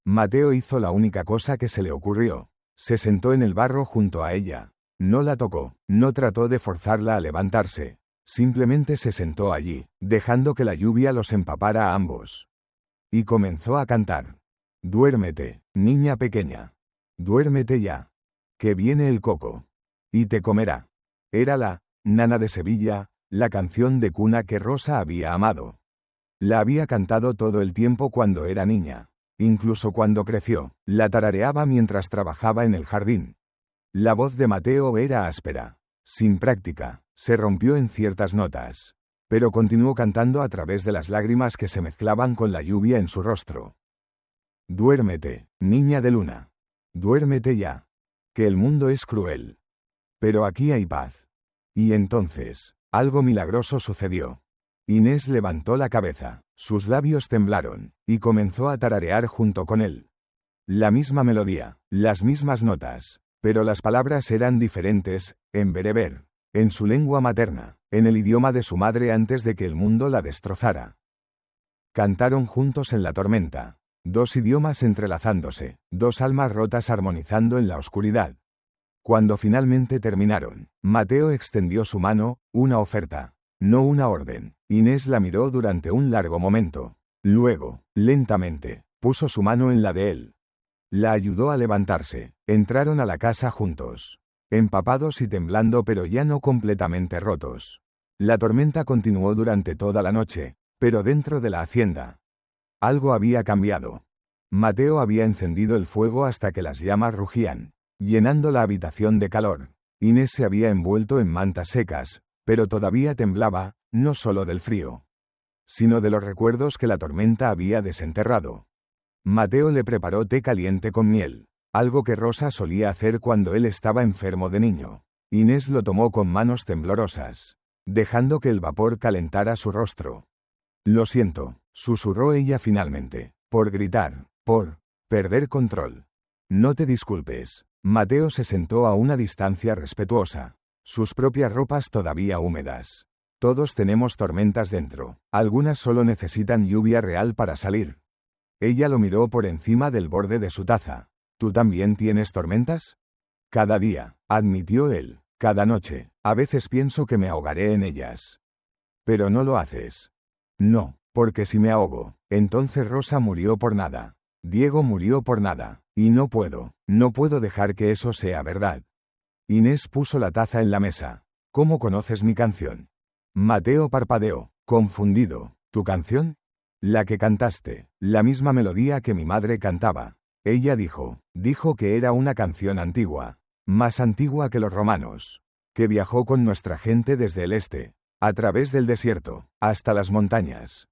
Mateo hizo la única cosa que se le ocurrió. Se sentó en el barro junto a ella. No la tocó, no trató de forzarla a levantarse. Simplemente se sentó allí, dejando que la lluvia los empapara a ambos. Y comenzó a cantar. Duérmete, niña pequeña. Duérmete ya. Que viene el coco. Y te comerá. Era la Nana de Sevilla, la canción de cuna que Rosa había amado. La había cantado todo el tiempo cuando era niña. Incluso cuando creció, la tarareaba mientras trabajaba en el jardín. La voz de Mateo era áspera, sin práctica, se rompió en ciertas notas. pero continuó cantando a través de las lágrimas que se mezclaban con la lluvia en su rostro. Duérmete, niña de luna. Duérmete ya. Que el mundo es cruel. Pero aquí hay paz. Y entonces, algo milagroso sucedió. Inés levantó la cabeza, sus labios temblaron, y comenzó a tararear junto con él. La misma melodía, las mismas notas, pero las palabras eran diferentes, en bereber, en su lengua materna, en el idioma de su madre antes de que el mundo la destrozara. Cantaron juntos en la tormenta, dos idiomas entrelazándose, dos almas rotas armonizando en la oscuridad. Cuando finalmente terminaron, Mateo extendió su mano, una oferta, no una orden. Inés la miró durante un largo momento. Luego, lentamente, puso su mano en la de él. La ayudó a levantarse. Entraron a la casa juntos, empapados y temblando pero ya no completamente rotos. La tormenta continuó durante toda la noche, pero dentro de la hacienda. Algo había cambiado. Mateo había encendido el fuego hasta que las llamas rugían, llenando la habitación de calor. Inés se había envuelto en mantas secas, pero todavía temblaba, no solo del frío, sino de los recuerdos que la tormenta había desenterrado. Mateo le preparó té caliente con miel, algo que Rosa solía hacer cuando él estaba enfermo de niño. Inés lo tomó con manos temblorosas, dejando que el vapor calentara su rostro. Lo siento, susurró ella finalmente, por gritar, por perder control. No te disculpes. Mateo se sentó a una distancia respetuosa, sus propias ropas todavía húmedas. Todos tenemos tormentas dentro, algunas solo necesitan lluvia real para salir. Ella lo miró por encima del borde de su taza. ¿Tú también tienes tormentas? Cada día, admitió él, cada noche, a veces pienso que me ahogaré en ellas. Pero no lo haces. No, porque si me ahogo, entonces Rosa murió por nada. Diego murió por nada, y no puedo dejar que eso sea verdad. Inés puso la taza en la mesa. ¿Cómo conoces mi canción? Mateo parpadeó, confundido. ¿Tu canción? La que cantaste, la misma melodía que mi madre cantaba. Ella dijo que era una canción antigua, más antigua que los romanos, que viajó con nuestra gente desde el este, a través del desierto, hasta las montañas.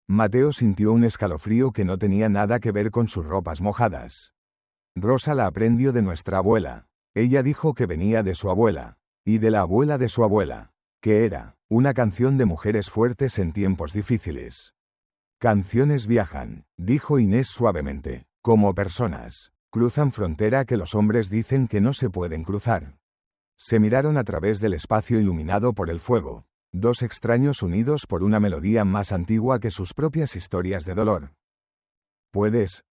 Mateo sintió un escalofrío que no tenía nada que ver con sus ropas mojadas. Rosa la aprendió de nuestra abuela. Ella dijo que venía de su abuela, y de la abuela de su abuela, que era una canción de mujeres fuertes en tiempos difíciles. Canciones viajan, dijo Inés suavemente, como personas. Cruzan frontera que los hombres dicen que no se pueden cruzar. Se miraron a través del espacio iluminado por el fuego, dos extraños unidos por una melodía más antigua que sus propias historias de dolor. ¿Puedes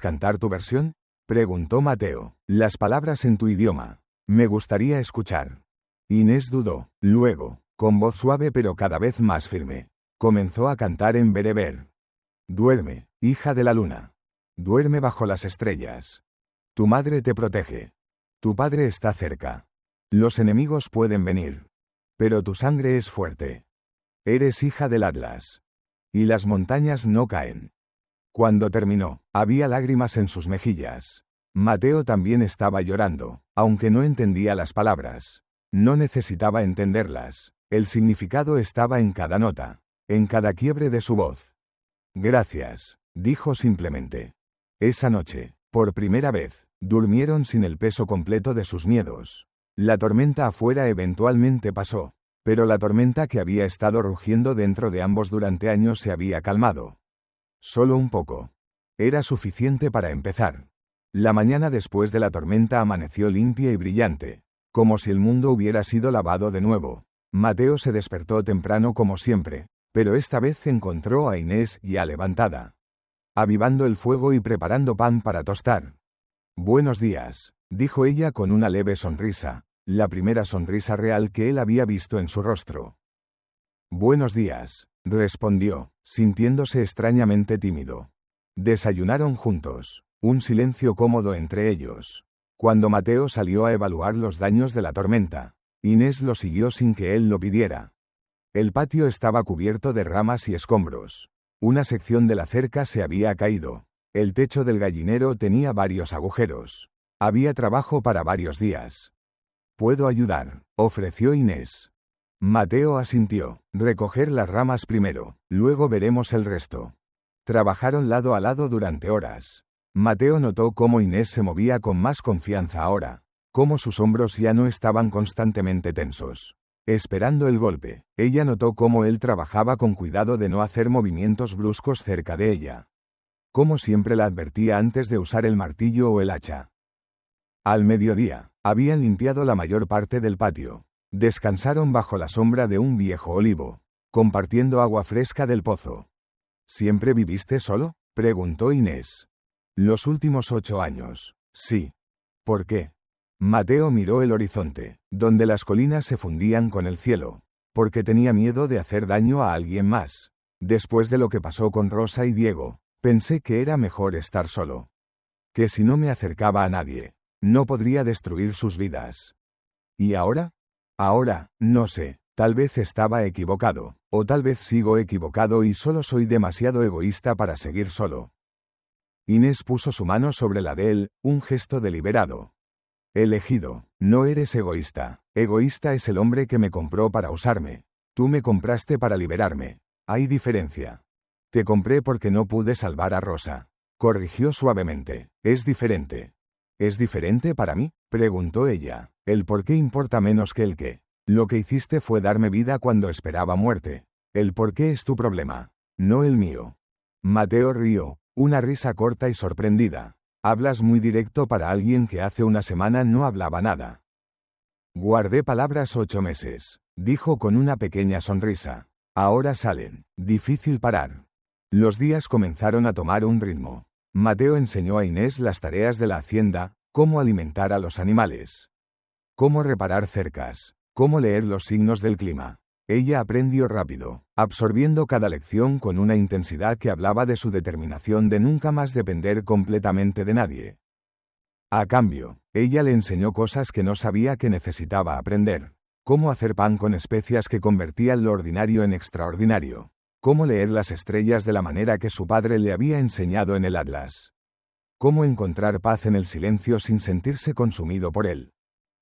cantar tu versión? Preguntó Mateo. Las palabras en tu idioma. Me gustaría escuchar. Inés dudó. Luego, con voz suave pero cada vez más firme, comenzó a cantar en bereber. Duerme, hija de la luna. Duerme bajo las estrellas. Tu madre te protege. Tu padre está cerca. Los enemigos pueden venir. Pero tu sangre es fuerte. Eres hija del Atlas. Y las montañas no caen. Cuando terminó, había lágrimas en sus mejillas. Mateo también estaba llorando, aunque no entendía las palabras. No necesitaba entenderlas. El significado estaba en cada nota, en cada quiebre de su voz. Gracias, dijo simplemente. Esa noche, por primera vez, durmieron sin el peso completo de sus miedos. La tormenta afuera eventualmente pasó, pero la tormenta que había estado rugiendo dentro de ambos durante años se había calmado. Solo un poco. Era suficiente para empezar. La mañana después de la tormenta amaneció limpia y brillante, como si el mundo hubiera sido lavado de nuevo. Mateo se despertó temprano como siempre, pero esta vez encontró a Inés ya levantada, avivando el fuego y preparando pan para tostar. Buenos días, dijo ella con una leve sonrisa, la primera sonrisa real que él había visto en su rostro. Buenos días, respondió, sintiéndose extrañamente tímido. Desayunaron juntos, un silencio cómodo entre ellos. Cuando Mateo salió a evaluar los daños de la tormenta, Inés lo siguió sin que él lo pidiera. El patio estaba cubierto de ramas y escombros. Una sección de la cerca se había caído. El techo del gallinero tenía varios agujeros. Había trabajo para varios días. «Puedo ayudar», ofreció Inés. Mateo asintió. Recoger las ramas primero, luego veremos el resto. Trabajaron lado a lado durante horas. Mateo notó cómo Inés se movía con más confianza ahora, cómo sus hombros ya no estaban constantemente tensos. Esperando el golpe, ella notó cómo él trabajaba con cuidado de no hacer movimientos bruscos cerca de ella. Como siempre la advertía antes de usar el martillo o el hacha. Al mediodía, habían limpiado la mayor parte del patio. Descansaron bajo la sombra de un viejo olivo, compartiendo agua fresca del pozo. ¿Siempre viviste solo?, preguntó Inés. Los últimos 8 años. Sí. ¿Por qué? Mateo miró el horizonte, donde las colinas se fundían con el cielo. Porque tenía miedo de hacer daño a alguien más. Después de lo que pasó con Rosa y Diego, pensé que era mejor estar solo. Que si no me acercaba a nadie, no podría destruir sus vidas. ¿Y ahora? Ahora, no sé, tal vez estaba equivocado, o tal vez sigo equivocado y solo soy demasiado egoísta para seguir solo. Inés puso su mano sobre la de él, un gesto deliberado. Elegido, no eres egoísta. Egoísta es el hombre que me compró para usarme. Tú me compraste para liberarme. Hay diferencia. Te compré porque no pude salvar a Rosa. Corrigió suavemente. Es diferente. ¿Es diferente para mí?, preguntó ella. El por qué importa menos que el qué. Lo que hiciste fue darme vida cuando esperaba muerte. El por qué es tu problema, no el mío. Mateo rió, una risa corta y sorprendida. Hablas muy directo para alguien que hace una semana no hablaba nada. Guardé palabras 8 meses, dijo con una pequeña sonrisa. Ahora salen. Difícil parar. Los días comenzaron a tomar un ritmo. Mateo enseñó a Inés las tareas de la hacienda, cómo alimentar a los animales, cómo reparar cercas, cómo leer los signos del clima. Ella aprendió rápido, absorbiendo cada lección con una intensidad que hablaba de su determinación de nunca más depender completamente de nadie. A cambio, ella le enseñó cosas que no sabía que necesitaba aprender. Cómo hacer pan con especias que convertían lo ordinario en extraordinario. Cómo leer las estrellas de la manera que su padre le había enseñado en el Atlas. Cómo encontrar paz en el silencio sin sentirse consumido por él.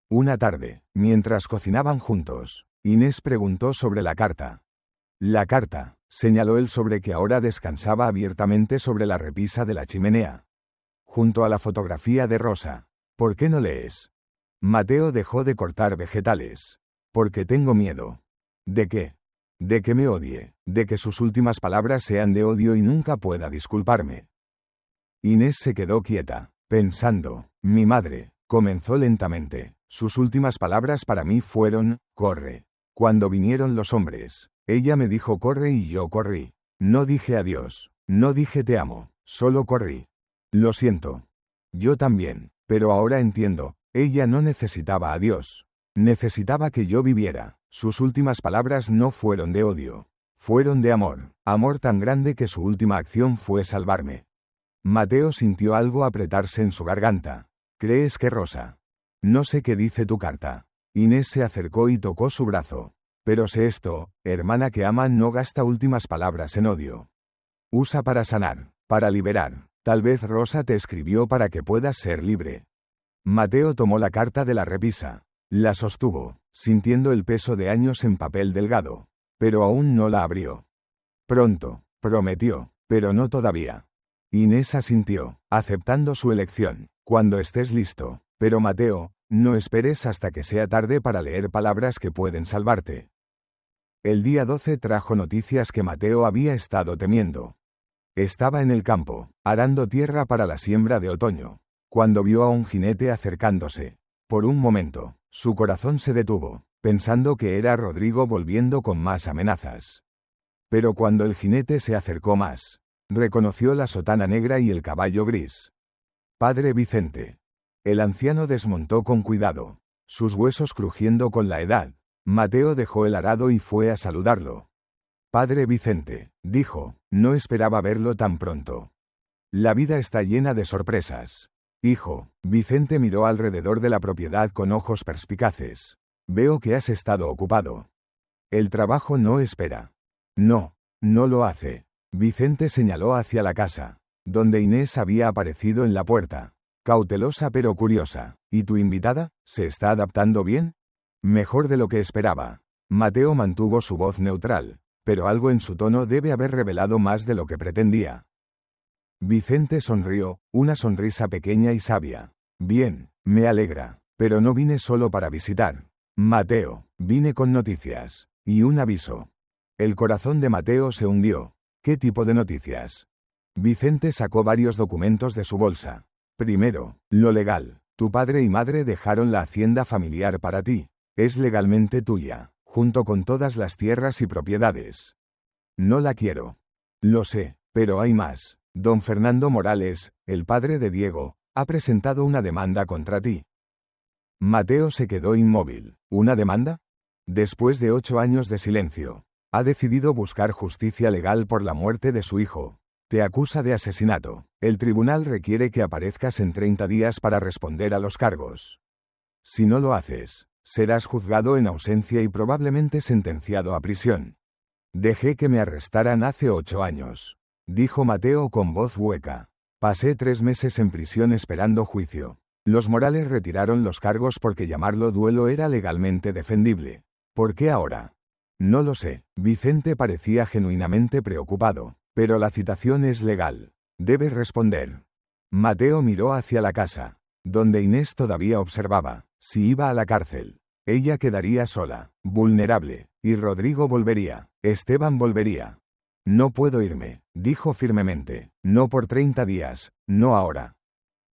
Una tarde, mientras cocinaban juntos, Inés preguntó sobre la carta. La carta, señaló él sobre que ahora descansaba abiertamente sobre la repisa de la chimenea. Junto a la fotografía de Rosa. ¿Por qué no lees? Mateo dejó de cortar vegetales. Porque tengo miedo. ¿De qué? De que me odie, de que sus últimas palabras sean de odio y nunca pueda disculparme. Inés se quedó quieta, pensando. Mi madre, comenzó lentamente. Sus últimas palabras para mí fueron, corre. Cuando vinieron los hombres, ella me dijo corre y yo corrí. No dije adiós, no dije te amo, solo corrí. Lo siento. Yo también, pero ahora entiendo, ella no necesitaba a Dios. Necesitaba que yo viviera. Sus últimas palabras no fueron de odio. Fueron de amor, amor tan grande que su última acción fue salvarme. Mateo sintió algo apretarse en su garganta. ¿Crees que Rosa? No sé qué dice tu carta. Inés se acercó y tocó su brazo. Pero sé esto, hermana que ama no gasta últimas palabras en odio. Usa para sanar, para liberar. Tal vez Rosa te escribió para que puedas ser libre. Mateo tomó la carta de la repisa. La sostuvo, sintiendo el peso de años en papel delgado. Pero aún no la abrió. Pronto, prometió, pero no todavía. Inés asintió, aceptando su elección. Cuando estés listo. Pero Mateo, no esperes hasta que sea tarde para leer palabras que pueden salvarte. El día 12 trajo noticias que Mateo había estado temiendo. Estaba en el campo, arando tierra para la siembra de otoño, cuando vio a un jinete acercándose. Por un momento, su corazón se detuvo, pensando que era Rodrigo volviendo con más amenazas. Pero cuando el jinete se acercó más, reconoció la sotana negra y el caballo gris. Padre Vicente. El anciano desmontó con cuidado, sus huesos crujiendo con la edad. Mateo dejó el arado y fue a saludarlo. Padre Vicente, dijo, no esperaba verlo tan pronto. La vida está llena de sorpresas. Hijo, Vicente miró alrededor de la propiedad con ojos perspicaces. Veo que has estado ocupado. El trabajo no espera. No, no lo hace. Vicente señaló hacia la casa, donde Inés había aparecido en la puerta. Cautelosa pero curiosa. ¿Y tu invitada? ¿Se está adaptando bien? Mejor de lo que esperaba. Mateo mantuvo su voz neutral, pero algo en su tono debe haber revelado más de lo que pretendía. Vicente sonrió, una sonrisa pequeña y sabia. Bien, me alegra, pero no vine solo para visitar. Mateo, vine con noticias. Y un aviso. El corazón de Mateo se hundió. ¿Qué tipo de noticias? Vicente sacó varios documentos de su bolsa. Primero, lo legal. Tu padre y madre dejaron la hacienda familiar para ti. Es legalmente tuya, junto con todas las tierras y propiedades. No la quiero. Lo sé, pero hay más. Don Fernando Morales, el padre de Diego, ha presentado una demanda contra ti. Mateo se quedó inmóvil. ¿Una demanda? Después de 8 años de silencio, ha decidido buscar justicia legal por la muerte de su hijo. Te acusa de asesinato. El tribunal requiere que aparezcas en 30 días para responder a los cargos. Si no lo haces, serás juzgado en ausencia y probablemente sentenciado a prisión. Dejé que me arrestaran hace 8 años, dijo Mateo con voz hueca. Pasé 3 meses en prisión esperando juicio. Los Morales retiraron los cargos porque llamarlo duelo era legalmente defendible. ¿Por qué ahora? No lo sé. Vicente parecía genuinamente preocupado. Pero la citación es legal. Debes responder. Mateo miró hacia la casa, donde Inés todavía observaba. Si iba a la cárcel, ella quedaría sola, vulnerable, y Rodrigo volvería. Esteban volvería. No puedo irme, dijo firmemente. No por 30 días, no ahora.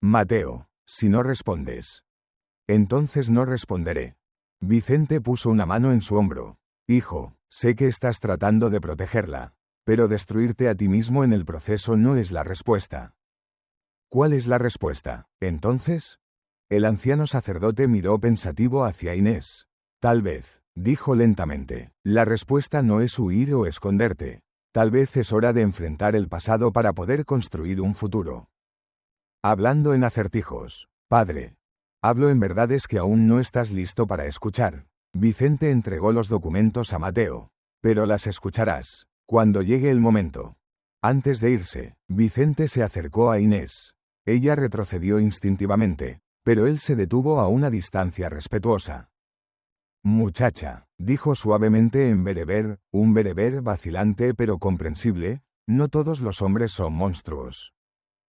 Mateo, si no respondes. Entonces no responderé. Vicente puso una mano en su hombro. Hijo, sé que estás tratando de protegerla, pero destruirte a ti mismo en el proceso no es la respuesta. ¿Cuál es la respuesta, entonces? El anciano sacerdote miró pensativo hacia Inés. Tal vez, dijo lentamente, la respuesta no es huir o esconderte. Tal vez es hora de enfrentar el pasado para poder construir un futuro. Hablando en acertijos, padre. Hablo en verdades que aún no estás listo para escuchar. Vicente entregó los documentos a Mateo. Pero las escucharás cuando llegue el momento. Antes de irse, Vicente se acercó a Inés. Ella retrocedió instintivamente, pero él se detuvo a una distancia respetuosa. Muchacha, dijo suavemente en bereber, un bereber vacilante pero comprensible, no todos los hombres son monstruos.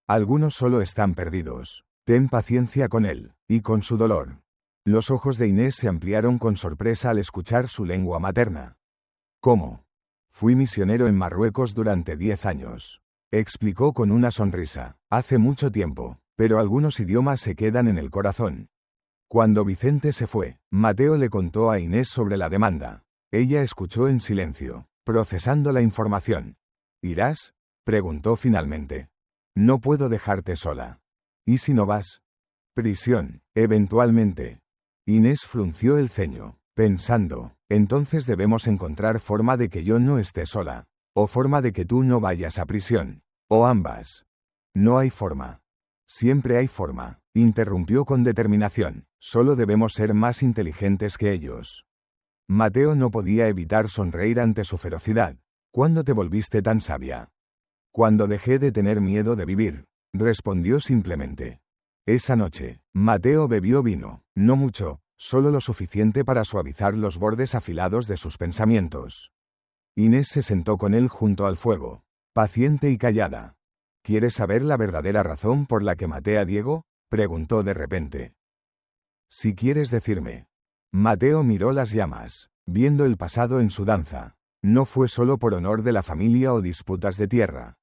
Algunos solo están perdidos. Ten paciencia con él, y con su dolor. Los ojos de Inés se ampliaron con sorpresa al escuchar su lengua materna. ¿Cómo? Fui misionero en Marruecos durante 10 años. Explicó con una sonrisa. Hace mucho tiempo, pero algunos idiomas se quedan en el corazón. Cuando Vicente se fue, Mateo le contó a Inés sobre la demanda. Ella escuchó en silencio, procesando la información. ¿Irás? Preguntó finalmente. No puedo dejarte sola. ¿Y si no vas? Prisión, eventualmente. Inés frunció el ceño, pensando, entonces debemos encontrar forma de que yo no esté sola, o forma de que tú no vayas a prisión, o ambas. No hay forma. Siempre hay forma, interrumpió con determinación, solo debemos ser más inteligentes que ellos. Mateo no podía evitar sonreír ante su ferocidad. ¿Cuándo te volviste tan sabia? Cuando dejé de tener miedo de vivir, respondió simplemente. Esa noche, Mateo bebió vino, no mucho, solo lo suficiente para suavizar los bordes afilados de sus pensamientos. Inés se sentó con él junto al fuego, paciente y callada. ¿Quieres saber la verdadera razón por la que maté a Diego?, preguntó de repente. Si quieres decirme. Mateo miró las llamas, viendo el pasado en su danza. No fue solo por honor de la familia o disputas de tierra.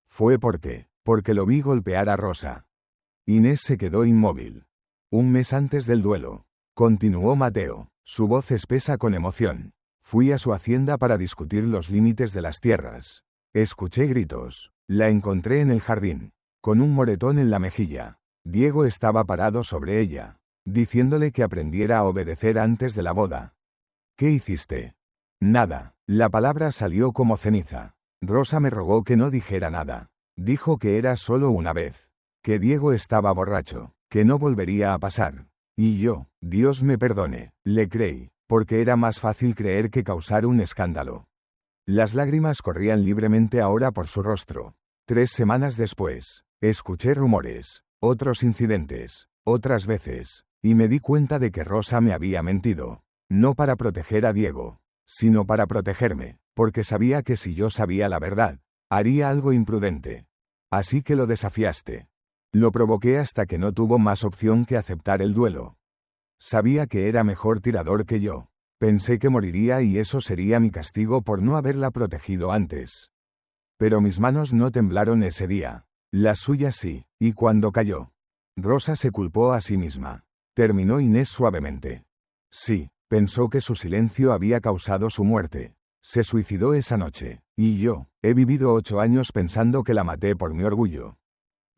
Fue porque lo vi golpear a Rosa. Inés se quedó inmóvil. Un mes antes del duelo, continuó Mateo, su voz espesa con emoción. Fui a su hacienda para discutir los límites de las tierras. Escuché gritos. La encontré en el jardín, con un moretón en la mejilla. Diego estaba parado sobre ella, diciéndole que aprendiera a obedecer antes de la boda. ¿Qué hiciste? Nada. La palabra salió como ceniza. Rosa me rogó que no dijera nada. Dijo que era solo una vez. Que Diego estaba borracho, que no volvería a pasar. Y yo, Dios me perdone, le creí, porque era más fácil creer que causar un escándalo. Las lágrimas corrían libremente ahora por su rostro. 3 semanas después, escuché rumores, otros incidentes, otras veces, y me di cuenta de que Rosa me había mentido. No para proteger a Diego, sino para protegerme, porque sabía que si yo sabía la verdad, haría algo imprudente. Así que lo desafiaste. Lo provoqué hasta que no tuvo más opción que aceptar el duelo. Sabía que era mejor tirador que yo. Pensé que moriría y eso sería mi castigo por no haberla protegido antes. Pero mis manos no temblaron ese día. Las suyas sí, y cuando cayó. Rosa se culpó a sí misma. Terminó Inés suavemente. Sí, pensó que su silencio había causado su muerte. Se suicidó esa noche. Y yo, he vivido 8 años pensando que la maté por mi orgullo.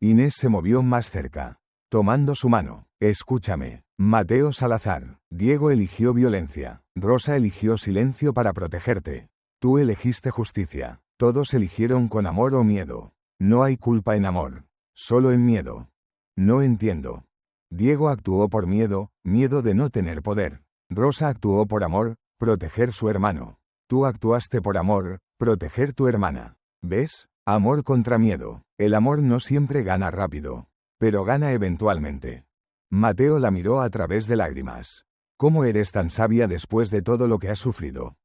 Inés se movió más cerca. Tomando su mano. Escúchame. Mateo Salazar. Diego eligió violencia. Rosa eligió silencio para protegerte. Tú elegiste justicia. Todos eligieron con amor o miedo. No hay culpa en amor. Solo en miedo. No entiendo. Diego actuó por miedo, miedo de no tener poder. Rosa actuó por amor, proteger su hermano. Tú actuaste por amor, proteger tu hermana. ¿Ves? Amor contra miedo. El amor no siempre gana rápido, pero gana eventualmente. Mateo la miró a través de lágrimas. ¿Cómo eres tan sabia después de todo lo que has sufrido?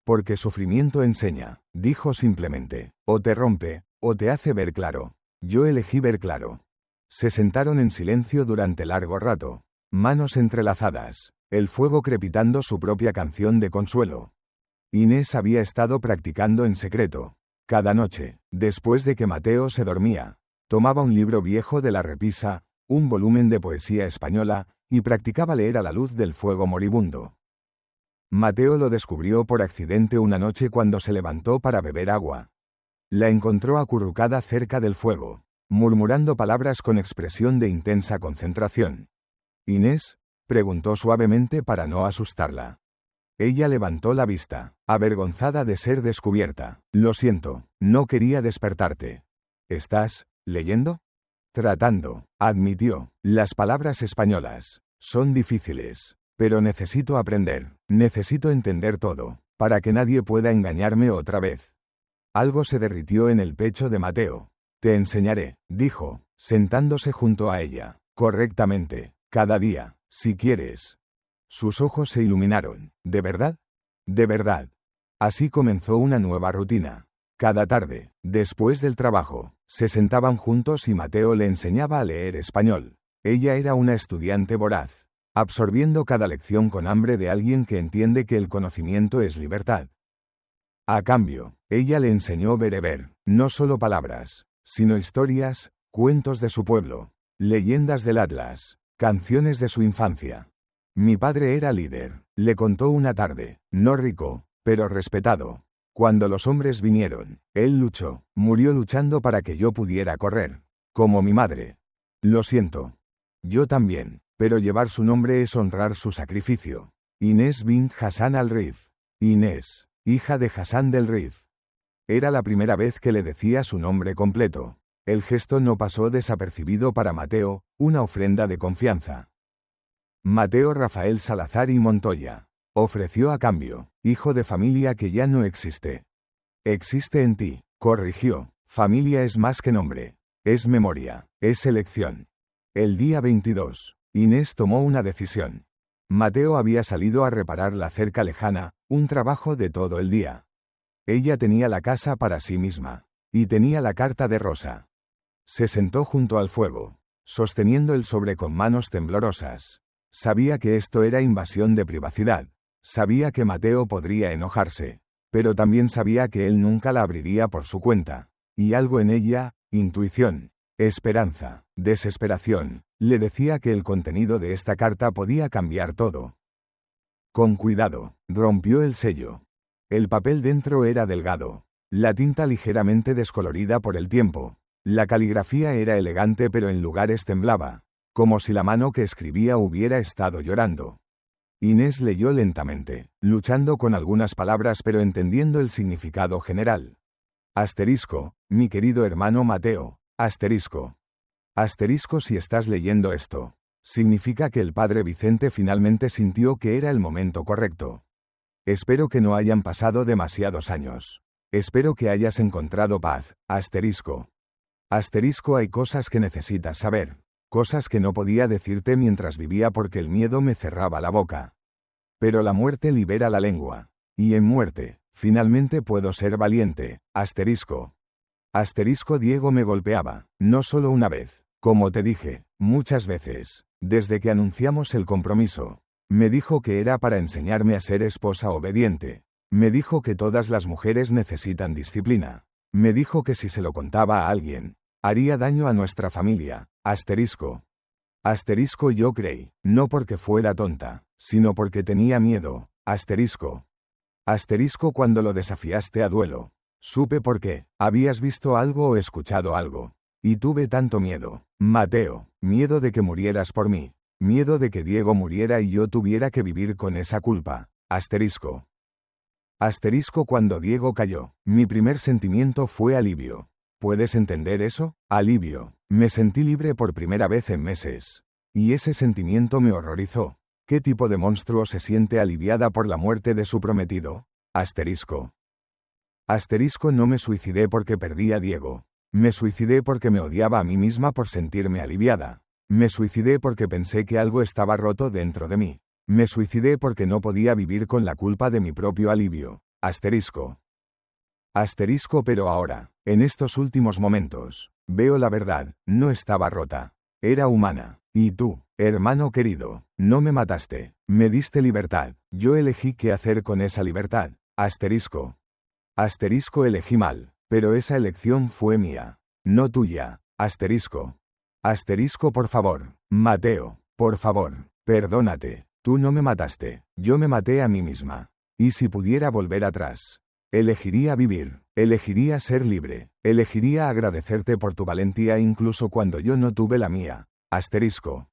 Porque sufrimiento enseña, dijo simplemente. O te rompe, o te hace ver claro. Yo elegí ver claro. Se sentaron en silencio durante largo rato. Manos entrelazadas. El fuego crepitando su propia canción de consuelo. Inés había estado practicando en secreto. Cada noche, después de que Mateo se dormía, tomaba un libro viejo de la repisa, un volumen de poesía española, y practicaba leer a la luz del fuego moribundo. Mateo lo descubrió por accidente una noche cuando se levantó para beber agua. La encontró acurrucada cerca del fuego, murmurando palabras con expresión de intensa concentración. «¿Inés?», preguntó suavemente para no asustarla. Ella levantó la vista, avergonzada de ser descubierta. «Lo siento, no quería despertarte». «¿Estás leyendo?» «Tratando», admitió. «Las palabras españolas son difíciles, pero necesito aprender, necesito entender todo, para que nadie pueda engañarme otra vez». Algo se derritió en el pecho de Mateo. «Te enseñaré», dijo, sentándose junto a ella. «Correctamente, cada día, si quieres». Sus ojos se iluminaron. ¿De verdad? De verdad. Así comenzó una nueva rutina. Cada tarde, después del trabajo, se sentaban juntos y Mateo le enseñaba a leer español. Ella era una estudiante voraz, absorbiendo cada lección con hambre de alguien que entiende que el conocimiento es libertad. A cambio, ella le enseñó bereber, no solo palabras, sino historias, cuentos de su pueblo, leyendas del Atlas, canciones de su infancia. Mi padre era líder, le contó una tarde, no rico, pero respetado. Cuando los hombres vinieron, él luchó, murió luchando para que yo pudiera correr. Como mi madre. Lo siento. Yo también, pero llevar su nombre es honrar su sacrificio. Inés bint Hassan al-Rif. Inés, hija de Hassan del Rif. Era la primera vez que le decía su nombre completo. El gesto no pasó desapercibido para Mateo, una ofrenda de confianza. Mateo Rafael Salazar y Montoya. Ofreció a cambio, hijo de familia que ya no existe. Existe en ti, corrigió. Familia es más que nombre. Es memoria, es elección. El día 22, Inés tomó una decisión. Mateo había salido a reparar la cerca lejana, un trabajo de todo el día. Ella tenía la casa para sí misma. Y tenía la carta de Rosa. Se sentó junto al fuego, sosteniendo el sobre con manos temblorosas. Sabía que esto era invasión de privacidad. Sabía que Mateo podría enojarse. Pero también sabía que él nunca la abriría por su cuenta. Y algo en ella, intuición, esperanza, desesperación, le decía que el contenido de esta carta podía cambiar todo. Con cuidado, rompió el sello. El papel dentro era delgado. La tinta ligeramente descolorida por el tiempo. La caligrafía era elegante pero en lugares temblaba. Como si la mano que escribía hubiera estado llorando. Inés leyó lentamente, luchando con algunas palabras pero entendiendo el significado general. Asterisco, mi querido hermano Mateo, asterisco. Asterisco si estás leyendo esto. Significa que el padre Vicente finalmente sintió que era el momento correcto. Espero que no hayan pasado demasiados años. Espero que hayas encontrado paz, asterisco. Asterisco hay cosas que necesitas saber. Cosas que no podía decirte mientras vivía porque el miedo me cerraba la boca. Pero la muerte libera la lengua. Y en muerte, finalmente puedo ser valiente. Asterisco. Diego me golpeaba, no solo una vez. Como te dije, muchas veces. Desde que anunciamos el compromiso. Me dijo que era para enseñarme a ser esposa obediente. Me dijo que todas las mujeres necesitan disciplina. Me dijo que si se lo contaba a alguien, haría daño a nuestra familia. Asterisco. Yo creí, no porque fuera tonta, sino porque tenía miedo. Asterisco. Cuando lo desafiaste a duelo. Supe por qué, habías visto algo o escuchado algo. Y tuve tanto miedo. Mateo, miedo de que murieras por mí. Miedo de que Diego muriera y yo tuviera que vivir con esa culpa. Asterisco. Cuando Diego cayó, mi primer sentimiento fue alivio. ¿Puedes entender eso? Alivio. Me sentí libre por primera vez en meses. Y ese sentimiento me horrorizó. ¿Qué tipo de monstruo se siente aliviada por la muerte de su prometido? Asterisco. No me suicidé porque perdí a Diego. Me suicidé porque me odiaba a mí misma por sentirme aliviada. Me suicidé porque pensé que algo estaba roto dentro de mí. Me suicidé porque no podía vivir con la culpa de mi propio alivio. Asterisco, pero ahora, en estos últimos momentos, veo la verdad, no estaba rota. Era humana. Y tú, hermano querido, no me mataste. Me diste libertad. Yo elegí qué hacer con esa libertad. Asterisco, elegí mal. Pero esa elección fue mía. No tuya. Asterisco, por favor. Mateo, por favor, perdónate. Tú no me mataste. Yo me maté a mí misma. Y si pudiera volver atrás, elegiría vivir, elegiría ser libre, elegiría agradecerte por tu valentía incluso cuando yo no tuve la mía. Asterisco,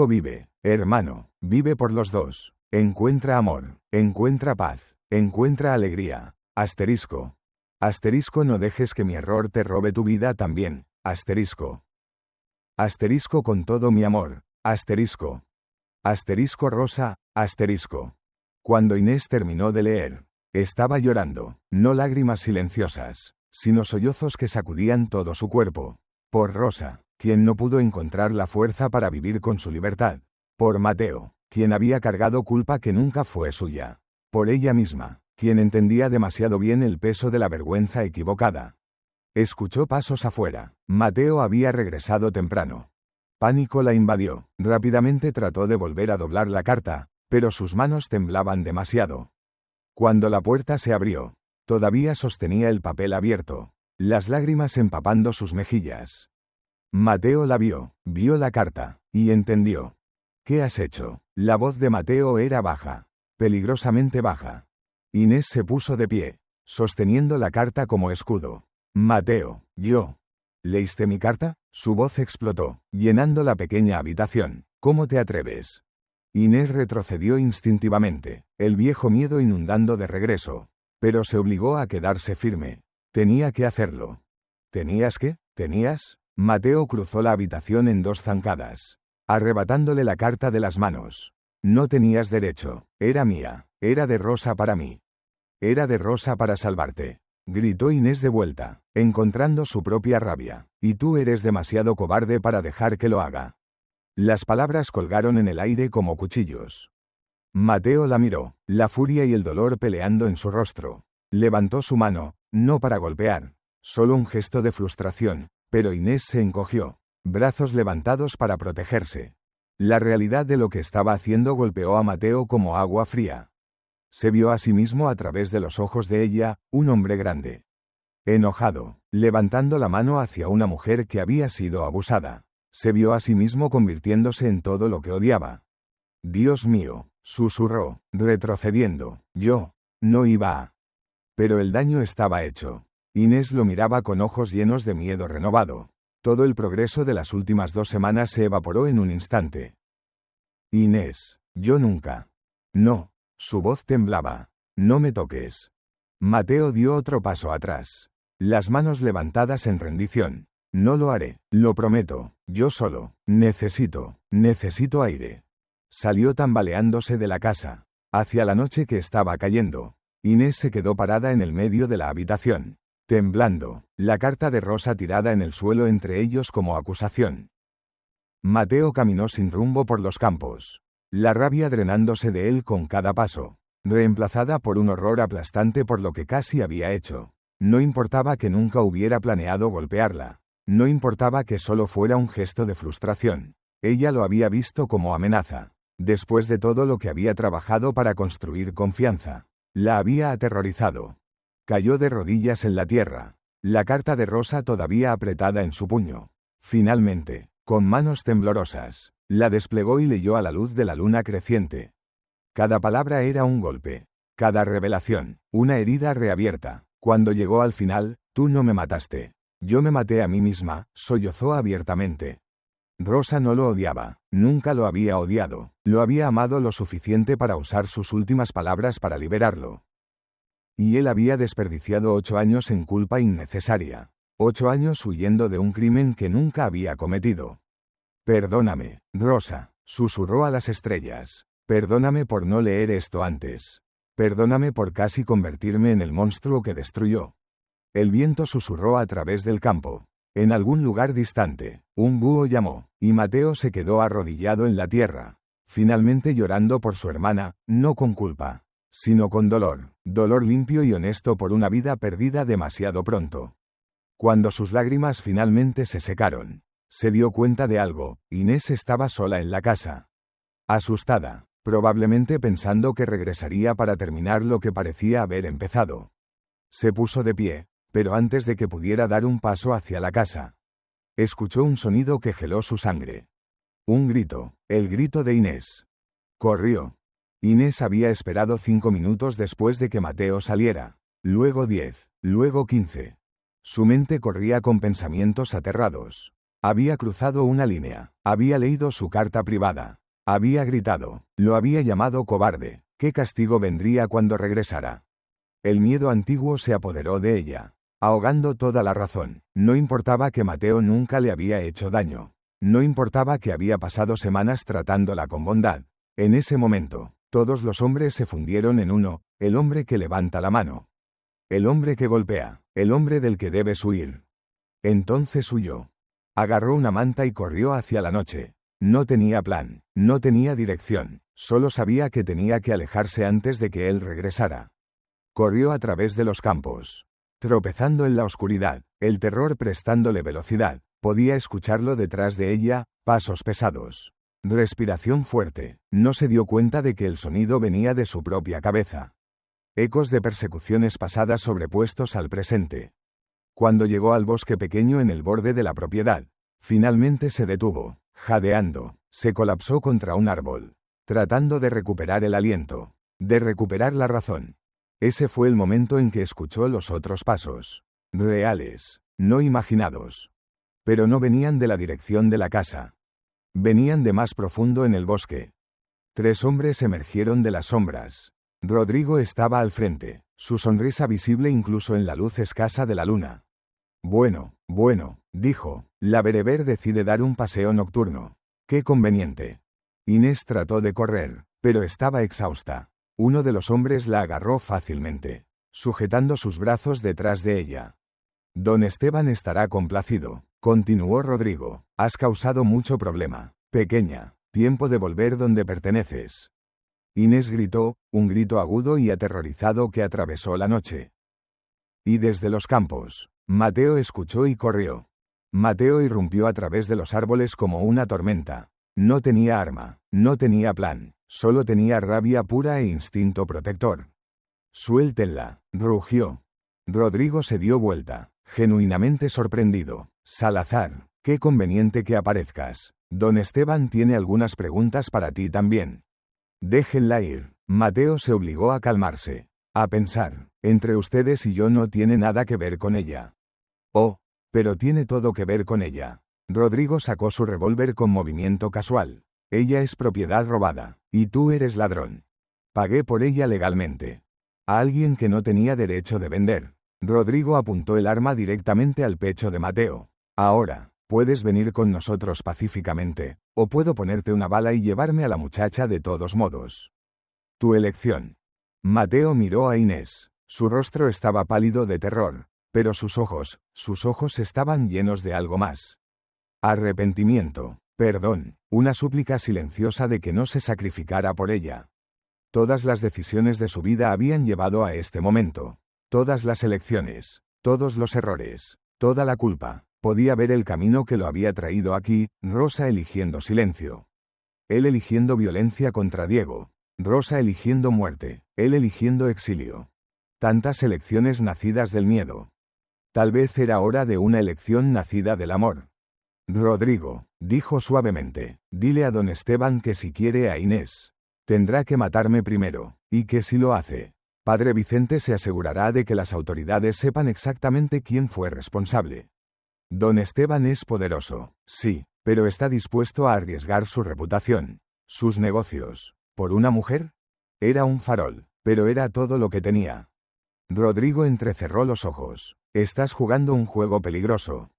vive, hermano, vive por los dos. Encuentra amor, encuentra paz, encuentra alegría. Asterisco, no dejes que mi error te robe tu vida también. Asterisco, con todo mi amor. Asterisco, rosa. Asterisco. Cuando Inés terminó de leer, estaba llorando, no lágrimas silenciosas, sino sollozos que sacudían todo su cuerpo. Por Rosa, quien no pudo encontrar la fuerza para vivir con su libertad. Por Mateo, quien había cargado culpa que nunca fue suya. Por ella misma, quien entendía demasiado bien el peso de la vergüenza equivocada. Escuchó pasos afuera. Mateo había regresado temprano. Pánico la invadió. Rápidamente trató de volver a doblar la carta, pero sus manos temblaban demasiado. Cuando la puerta se abrió, todavía sostenía el papel abierto, las lágrimas empapando sus mejillas. Mateo la vio la carta, y entendió. ¿Qué has hecho? La voz de Mateo era baja, peligrosamente baja. Inés se puso de pie, sosteniendo la carta como escudo. Mateo, yo. ¿Leíste mi carta? Su voz explotó, llenando la pequeña habitación. ¿Cómo te atreves? Inés retrocedió instintivamente, el viejo miedo inundando de regreso. Pero se obligó a quedarse firme. Tenía que hacerlo. ¿Tenías qué? ¿Tenías? Mateo cruzó la habitación en 2 zancadas, arrebatándole la carta de las manos. No tenías derecho. Era mía. Era de Rosa para mí. Era de Rosa para salvarte. Gritó Inés de vuelta, encontrando su propia rabia. Y tú eres demasiado cobarde para dejar que lo haga. Las palabras colgaron en el aire como cuchillos. Mateo la miró, la furia y el dolor peleando en su rostro. Levantó su mano, no para golpear, solo un gesto de frustración, pero Inés se encogió, brazos levantados para protegerse. La realidad de lo que estaba haciendo golpeó a Mateo como agua fría. Se vio a sí mismo a través de los ojos de ella, un hombre grande. Enojado, levantando la mano hacia una mujer que había sido abusada. Se vio a sí mismo convirtiéndose en todo lo que odiaba. Dios mío, susurró, retrocediendo. Yo no iba a. Pero el daño estaba hecho. Inés lo miraba con ojos llenos de miedo renovado. Todo el progreso de las últimas 2 semanas se evaporó en un instante. Inés, yo nunca. No. Su voz temblaba. No me toques. Mateo dio otro paso atrás. Las manos levantadas en rendición. No lo haré, lo prometo, yo solo. Necesito aire. Salió tambaleándose de la casa. Hacia la noche que estaba cayendo. Inés se quedó parada en el medio de la habitación, temblando, la carta de Rosa tirada en el suelo entre ellos como acusación. Mateo caminó sin rumbo por los campos, la rabia drenándose de él con cada paso. reemplazada por un horror aplastante por lo que casi había hecho. No importaba que nunca hubiera planeado golpearla. No importaba que solo fuera un gesto de frustración. Ella lo había visto como amenaza. Después de todo lo que había trabajado para construir confianza, la había aterrorizado. Cayó de rodillas en la tierra, la carta de Rosa todavía apretada en su puño. Finalmente, con manos temblorosas, la desplegó y leyó a la luz de la luna creciente. Cada palabra era un golpe, cada revelación, una herida reabierta. Cuando llegó al final, tú no me mataste. Yo me maté a mí misma, sollozó abiertamente. Rosa no lo odiaba, nunca lo había odiado, lo había amado lo suficiente para usar sus últimas palabras para liberarlo. Y él había desperdiciado 8 años en culpa innecesaria. 8 años huyendo de un crimen que nunca había cometido. Perdóname, Rosa, susurró a las estrellas. Perdóname por no leer esto antes. Perdóname por casi convertirme en el monstruo que destruyó. El viento susurró a través del campo. En algún lugar distante, un búho llamó, y Mateo se quedó arrodillado en la tierra, finalmente llorando por su hermana, no con culpa, sino con dolor, dolor limpio y honesto por una vida perdida demasiado pronto. Cuando sus lágrimas finalmente se secaron, se dio cuenta de algo. Inés estaba sola en la casa. Asustada, probablemente pensando que regresaría para terminar lo que parecía haber empezado. Se puso de pie, pero antes de que pudiera dar un paso hacia la casa, escuchó un sonido que heló su sangre. Un grito, el grito de Inés. Corrió. Inés había esperado 5 minutos después de que Mateo saliera, luego 10, luego 15. Su mente corría con pensamientos aterrados. Había cruzado una línea, había leído su carta privada, había gritado, lo había llamado cobarde. ¿Qué castigo vendría cuando regresara? El miedo antiguo se apoderó de ella, ahogando toda la razón. No importaba que Mateo nunca le había hecho daño. No importaba que había pasado semanas tratándola con bondad. En ese momento, todos los hombres se fundieron en uno, el hombre que levanta la mano. El hombre que golpea, el hombre del que debes huir. Entonces huyó. Agarró una manta y corrió hacia la noche. No tenía plan, no tenía dirección, solo sabía que tenía que alejarse antes de que él regresara. Corrió a través de los campos, tropezando en la oscuridad, el terror prestándole velocidad. Podía escucharlo detrás de ella, pasos pesados, respiración fuerte. No se dio cuenta de que el sonido venía de su propia cabeza. Ecos de persecuciones pasadas sobrepuestos al presente. Cuando llegó al bosque pequeño en el borde de la propiedad, finalmente se detuvo, jadeando, se colapsó contra un árbol, tratando de recuperar el aliento, de recuperar la razón. Ese fue el momento en que escuchó los otros pasos, reales, no imaginados. Pero no venían de la dirección de la casa. Venían de más profundo en el bosque. 3 hombres emergieron de las sombras. Rodrigo estaba al frente, su sonrisa visible incluso en la luz escasa de la luna. Bueno, dijo, la bereber decide dar un paseo nocturno. Qué conveniente. Inés trató de correr, pero estaba exhausta. Uno de los hombres la agarró fácilmente, sujetando sus brazos detrás de ella. Don Esteban estará complacido, continuó Rodrigo. Has causado mucho problema, pequeña. Tiempo de volver donde perteneces. Inés gritó, un grito agudo y aterrorizado que atravesó la noche. Y desde los campos, Mateo escuchó y corrió. Mateo irrumpió a través de los árboles como una tormenta. No tenía arma, no tenía plan, solo tenía rabia pura e instinto protector. Suéltenla, rugió. Rodrigo se dio vuelta, genuinamente sorprendido. Salazar, qué conveniente que aparezcas. Don Esteban tiene algunas preguntas para ti también. Déjenla ir. Mateo se obligó a calmarse, a pensar, entre ustedes y yo no tiene nada que ver con ella. Oh, pero tiene todo que ver con ella. Rodrigo sacó su revólver con movimiento casual. Ella es propiedad robada, y tú eres ladrón. Pagué por ella legalmente. A alguien que no tenía derecho de vender. Rodrigo apuntó el arma directamente al pecho de Mateo. Ahora, puedes venir con nosotros pacíficamente, o puedo ponerte una bala y llevarme a la muchacha de todos modos. Tu elección. Mateo miró a Inés. Su rostro estaba pálido de terror, pero sus ojos estaban llenos de algo más. Arrepentimiento, perdón, una súplica silenciosa de que no se sacrificara por ella. Todas las decisiones de su vida habían llevado a este momento. Todas las elecciones, todos los errores, toda la culpa. Podía ver el camino que lo había traído aquí, Rosa eligiendo silencio. Él eligiendo violencia contra Diego. Rosa eligiendo muerte, él eligiendo exilio. Tantas elecciones nacidas del miedo. Tal vez era hora de una elección nacida del amor. Rodrigo, dijo suavemente, dile a don Esteban que si quiere a Inés, tendrá que matarme primero, y que si lo hace, padre Vicente se asegurará de que las autoridades sepan exactamente quién fue responsable. Don Esteban es poderoso, sí, pero está dispuesto a arriesgar su reputación, sus negocios. ¿Por una mujer? Era un farol, pero era todo lo que tenía. Rodrigo entrecerró los ojos. Estás jugando un juego peligroso.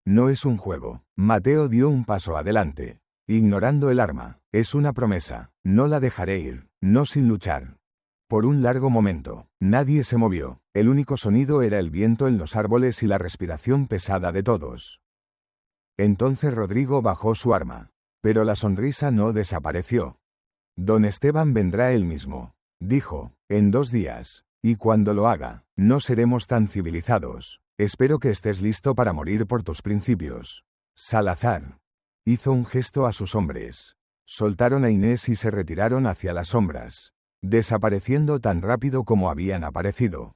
No es un juego. Mateo dio un paso adelante, ignorando el arma. Es una promesa. No la dejaré ir, no sin luchar. Por un largo momento, nadie se movió. El único sonido era el viento en los árboles y la respiración pesada de todos. Entonces Rodrigo bajó su arma. Pero la sonrisa no desapareció. Don Esteban vendrá él mismo, dijo, en 2 días. Y cuando lo haga, no seremos tan civilizados. Espero que estés listo para morir por tus principios. Salazar hizo un gesto a sus hombres. Soltaron a Inés y se retiraron hacia las sombras, desapareciendo tan rápido como habían aparecido.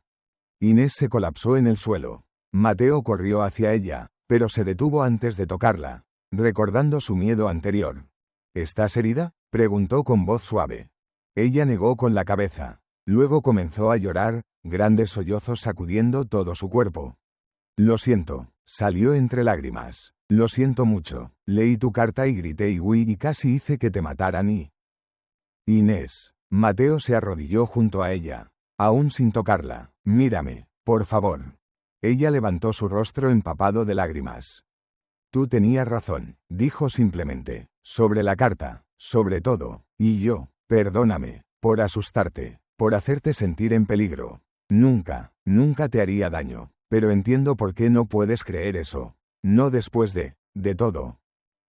Inés se colapsó en el suelo. Mateo corrió hacia ella, pero se detuvo antes de tocarla, recordando su miedo anterior. ¿Estás herida?, preguntó con voz suave. Ella negó con la cabeza. Luego comenzó a llorar, grandes sollozos sacudiendo todo su cuerpo. Lo siento, salió entre lágrimas. Lo siento mucho. Leí tu carta y grité y casi hice que te mataran y... Inés. Mateo se arrodilló junto a ella, aún sin tocarla. Mírame, por favor. Ella levantó su rostro empapado de lágrimas. Tú tenías razón, dijo simplemente. Sobre la carta, sobre todo. Y yo, perdóname, por asustarte. Por hacerte sentir en peligro. Nunca, nunca te haría daño, pero entiendo por qué no puedes creer eso. No después de todo.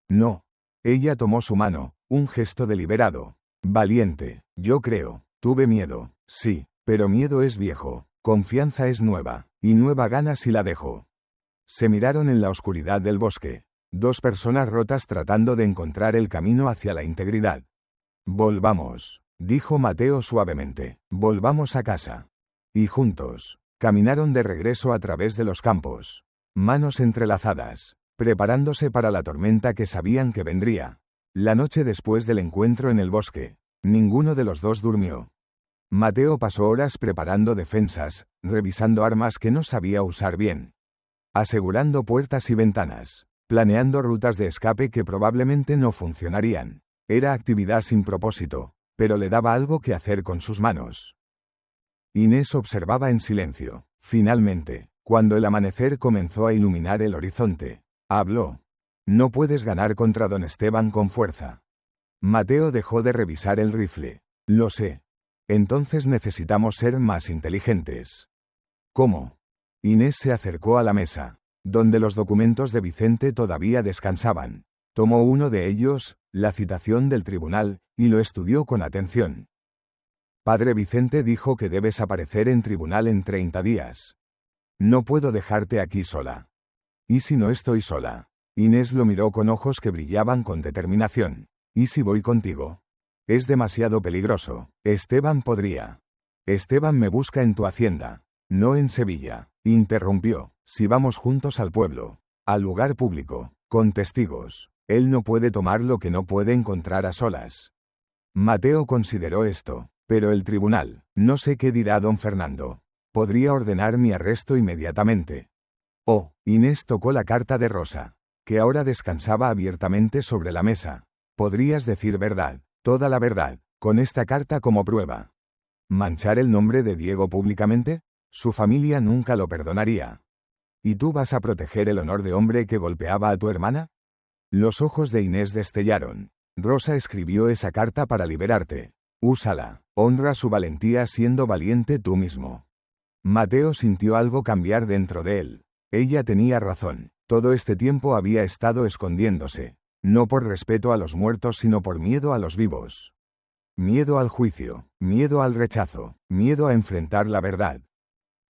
No. Ella tomó su mano, un gesto deliberado. Valiente, yo creo. Tuve miedo, sí, pero miedo es viejo. Confianza es nueva, y nueva gana si la dejo. Se miraron en la oscuridad del bosque. 2 personas rotas tratando de encontrar el camino hacia la integridad. Volvamos. Dijo Mateo suavemente, volvamos a casa. Y juntos, caminaron de regreso a través de los campos, manos entrelazadas, preparándose para la tormenta que sabían que vendría. La noche después del encuentro en el bosque, ninguno de los dos durmió. Mateo pasó horas preparando defensas, revisando armas que no sabía usar bien, asegurando puertas y ventanas, planeando rutas de escape que probablemente no funcionarían. Era actividad sin propósito, pero le daba algo que hacer con sus manos. Inés observaba en silencio. Finalmente, cuando el amanecer comenzó a iluminar el horizonte, habló. No puedes ganar contra don Esteban con fuerza. Mateo dejó de revisar el rifle. Lo sé. Entonces necesitamos ser más inteligentes. ¿Cómo? Inés se acercó a la mesa, donde los documentos de Vicente todavía descansaban. Tomó uno de ellos, la citación del tribunal, y lo estudió con atención. Padre Vicente dijo que debes aparecer en tribunal en 30 días. No puedo dejarte aquí sola. ¿Y si no estoy sola? Inés lo miró con ojos que brillaban con determinación. ¿Y si voy contigo? Es demasiado peligroso. Esteban podría. Esteban me busca en tu hacienda. No en Sevilla. Interrumpió. Si vamos juntos al pueblo, al lugar público, con testigos. Él no puede tomar lo que no puede encontrar a solas. Mateo consideró esto, pero el tribunal, no sé qué dirá don Fernando. Podría ordenar mi arresto inmediatamente. Oh, Inés tocó la carta de Rosa, que ahora descansaba abiertamente sobre la mesa. Podrías decir verdad, toda la verdad, con esta carta como prueba. ¿Manchar el nombre de Diego públicamente? Su familia nunca lo perdonaría. ¿Y tú vas a proteger el honor de hombre que golpeaba a tu hermana? Los ojos de Inés destellaron. Rosa escribió esa carta para liberarte. Úsala. Honra su valentía siendo valiente tú mismo. Mateo sintió algo cambiar dentro de él. Ella tenía razón. Todo este tiempo había estado escondiéndose. No por respeto a los muertos sino por miedo a los vivos. miedo al juicio, miedo al rechazo, miedo a enfrentar la verdad.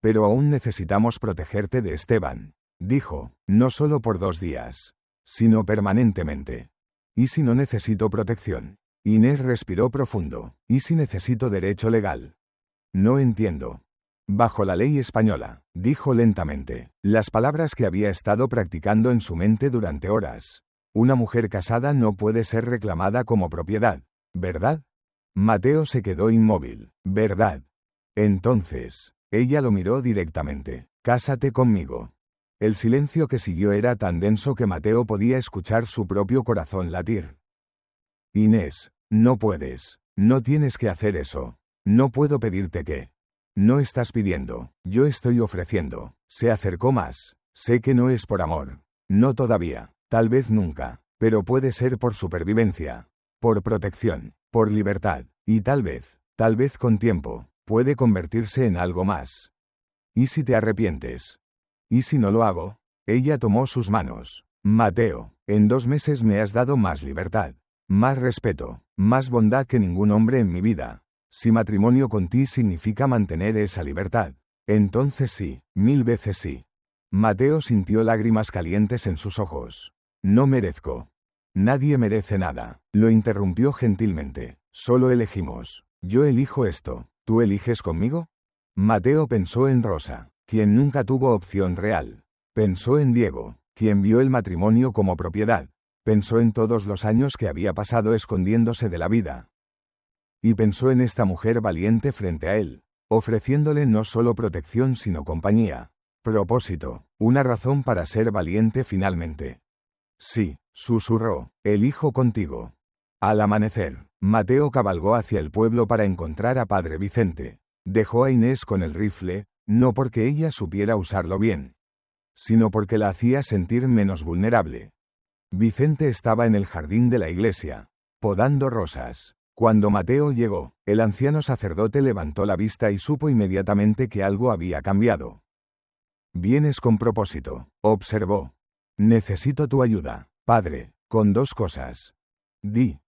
Pero aún necesitamos protegerte de Esteban, dijo, no solo por 2 días, sino permanentemente. ¿Y si no necesito protección? Inés respiró profundo. ¿Y si necesito derecho legal? No entiendo. Bajo la ley española, dijo lentamente, las palabras que había estado practicando en su mente durante horas. Una mujer casada no puede ser reclamada como propiedad, ¿verdad? Mateo se quedó inmóvil. ¿Verdad? Entonces, ella lo miró directamente. Cásate conmigo. El silencio que siguió era tan denso que Mateo podía escuchar su propio corazón latir. Inés, no puedes. No tienes que hacer eso. No puedo pedirte que. No estás pidiendo, yo estoy ofreciendo. Se acercó más. Sé que no es por amor. No todavía. Tal vez nunca. Pero puede ser por supervivencia. Por protección. Por libertad. Y tal vez con tiempo, puede convertirse en algo más. ¿Y si te arrepientes? ¿Y si no lo hago? Ella tomó sus manos. Mateo, en 2 meses me has dado más libertad, más respeto, más bondad que ningún hombre en mi vida. Si matrimonio con ti significa mantener esa libertad, entonces sí, 1000 veces sí. Mateo sintió lágrimas calientes en sus ojos. No merezco. Nadie merece nada. Lo interrumpió gentilmente. Solo elegimos. Yo elijo esto. ¿Tú eliges conmigo? Mateo pensó en Rosa, quien nunca tuvo opción real. Pensó en Diego, quien vio el matrimonio como propiedad. Pensó en todos los años que había pasado escondiéndose de la vida. Y pensó en esta mujer valiente frente a él, ofreciéndole no solo protección sino compañía, propósito, una razón para ser valiente finalmente. Sí, susurró, elijo contigo. Al amanecer, Mateo cabalgó hacia el pueblo para encontrar a Padre Vicente. Dejó a Inés con el rifle, no porque ella supiera usarlo bien, sino porque la hacía sentir menos vulnerable. Vicente estaba en el jardín de la iglesia, podando rosas. Cuando Mateo llegó, el anciano sacerdote levantó la vista y supo inmediatamente que algo había cambiado. Vienes con propósito, observó. Necesito tu ayuda, padre, con 2 cosas. Di.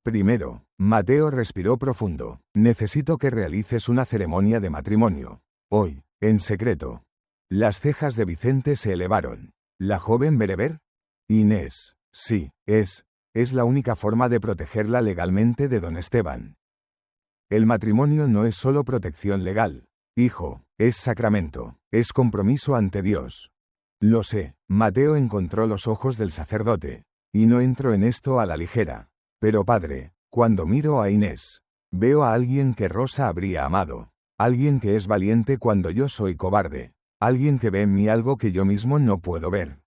Primero, Mateo respiró profundo. Necesito que realices una ceremonia de matrimonio. Hoy, en secreto. Las cejas de Vicente se elevaron. ¿La joven bereber? Inés. Sí, es la única forma de protegerla legalmente de don Esteban. El matrimonio no es solo protección legal, hijo, es sacramento, es compromiso ante Dios. Lo sé. Mateo encontró los ojos del sacerdote. Y no entro en esto a la ligera. Pero padre, cuando miro a Inés, veo a alguien que Rosa habría amado. Alguien que es valiente cuando yo soy cobarde. Alguien que ve en mí algo que yo mismo no puedo ver.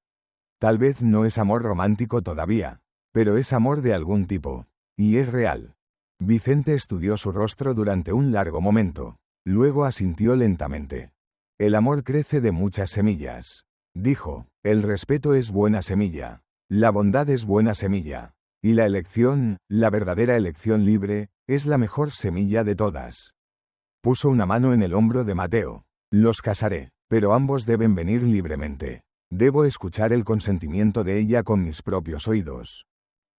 Tal vez no es amor romántico todavía, pero es amor de algún tipo. Y es real. Vicente estudió su rostro durante un largo momento. Luego asintió lentamente. El amor crece de muchas semillas. Dijo, el respeto es buena semilla. La bondad es buena semilla. Y la elección, la verdadera elección libre, es la mejor semilla de todas. Puso una mano en el hombro de Mateo. Los casaré, pero ambos deben venir libremente. Debo escuchar el consentimiento de ella con mis propios oídos.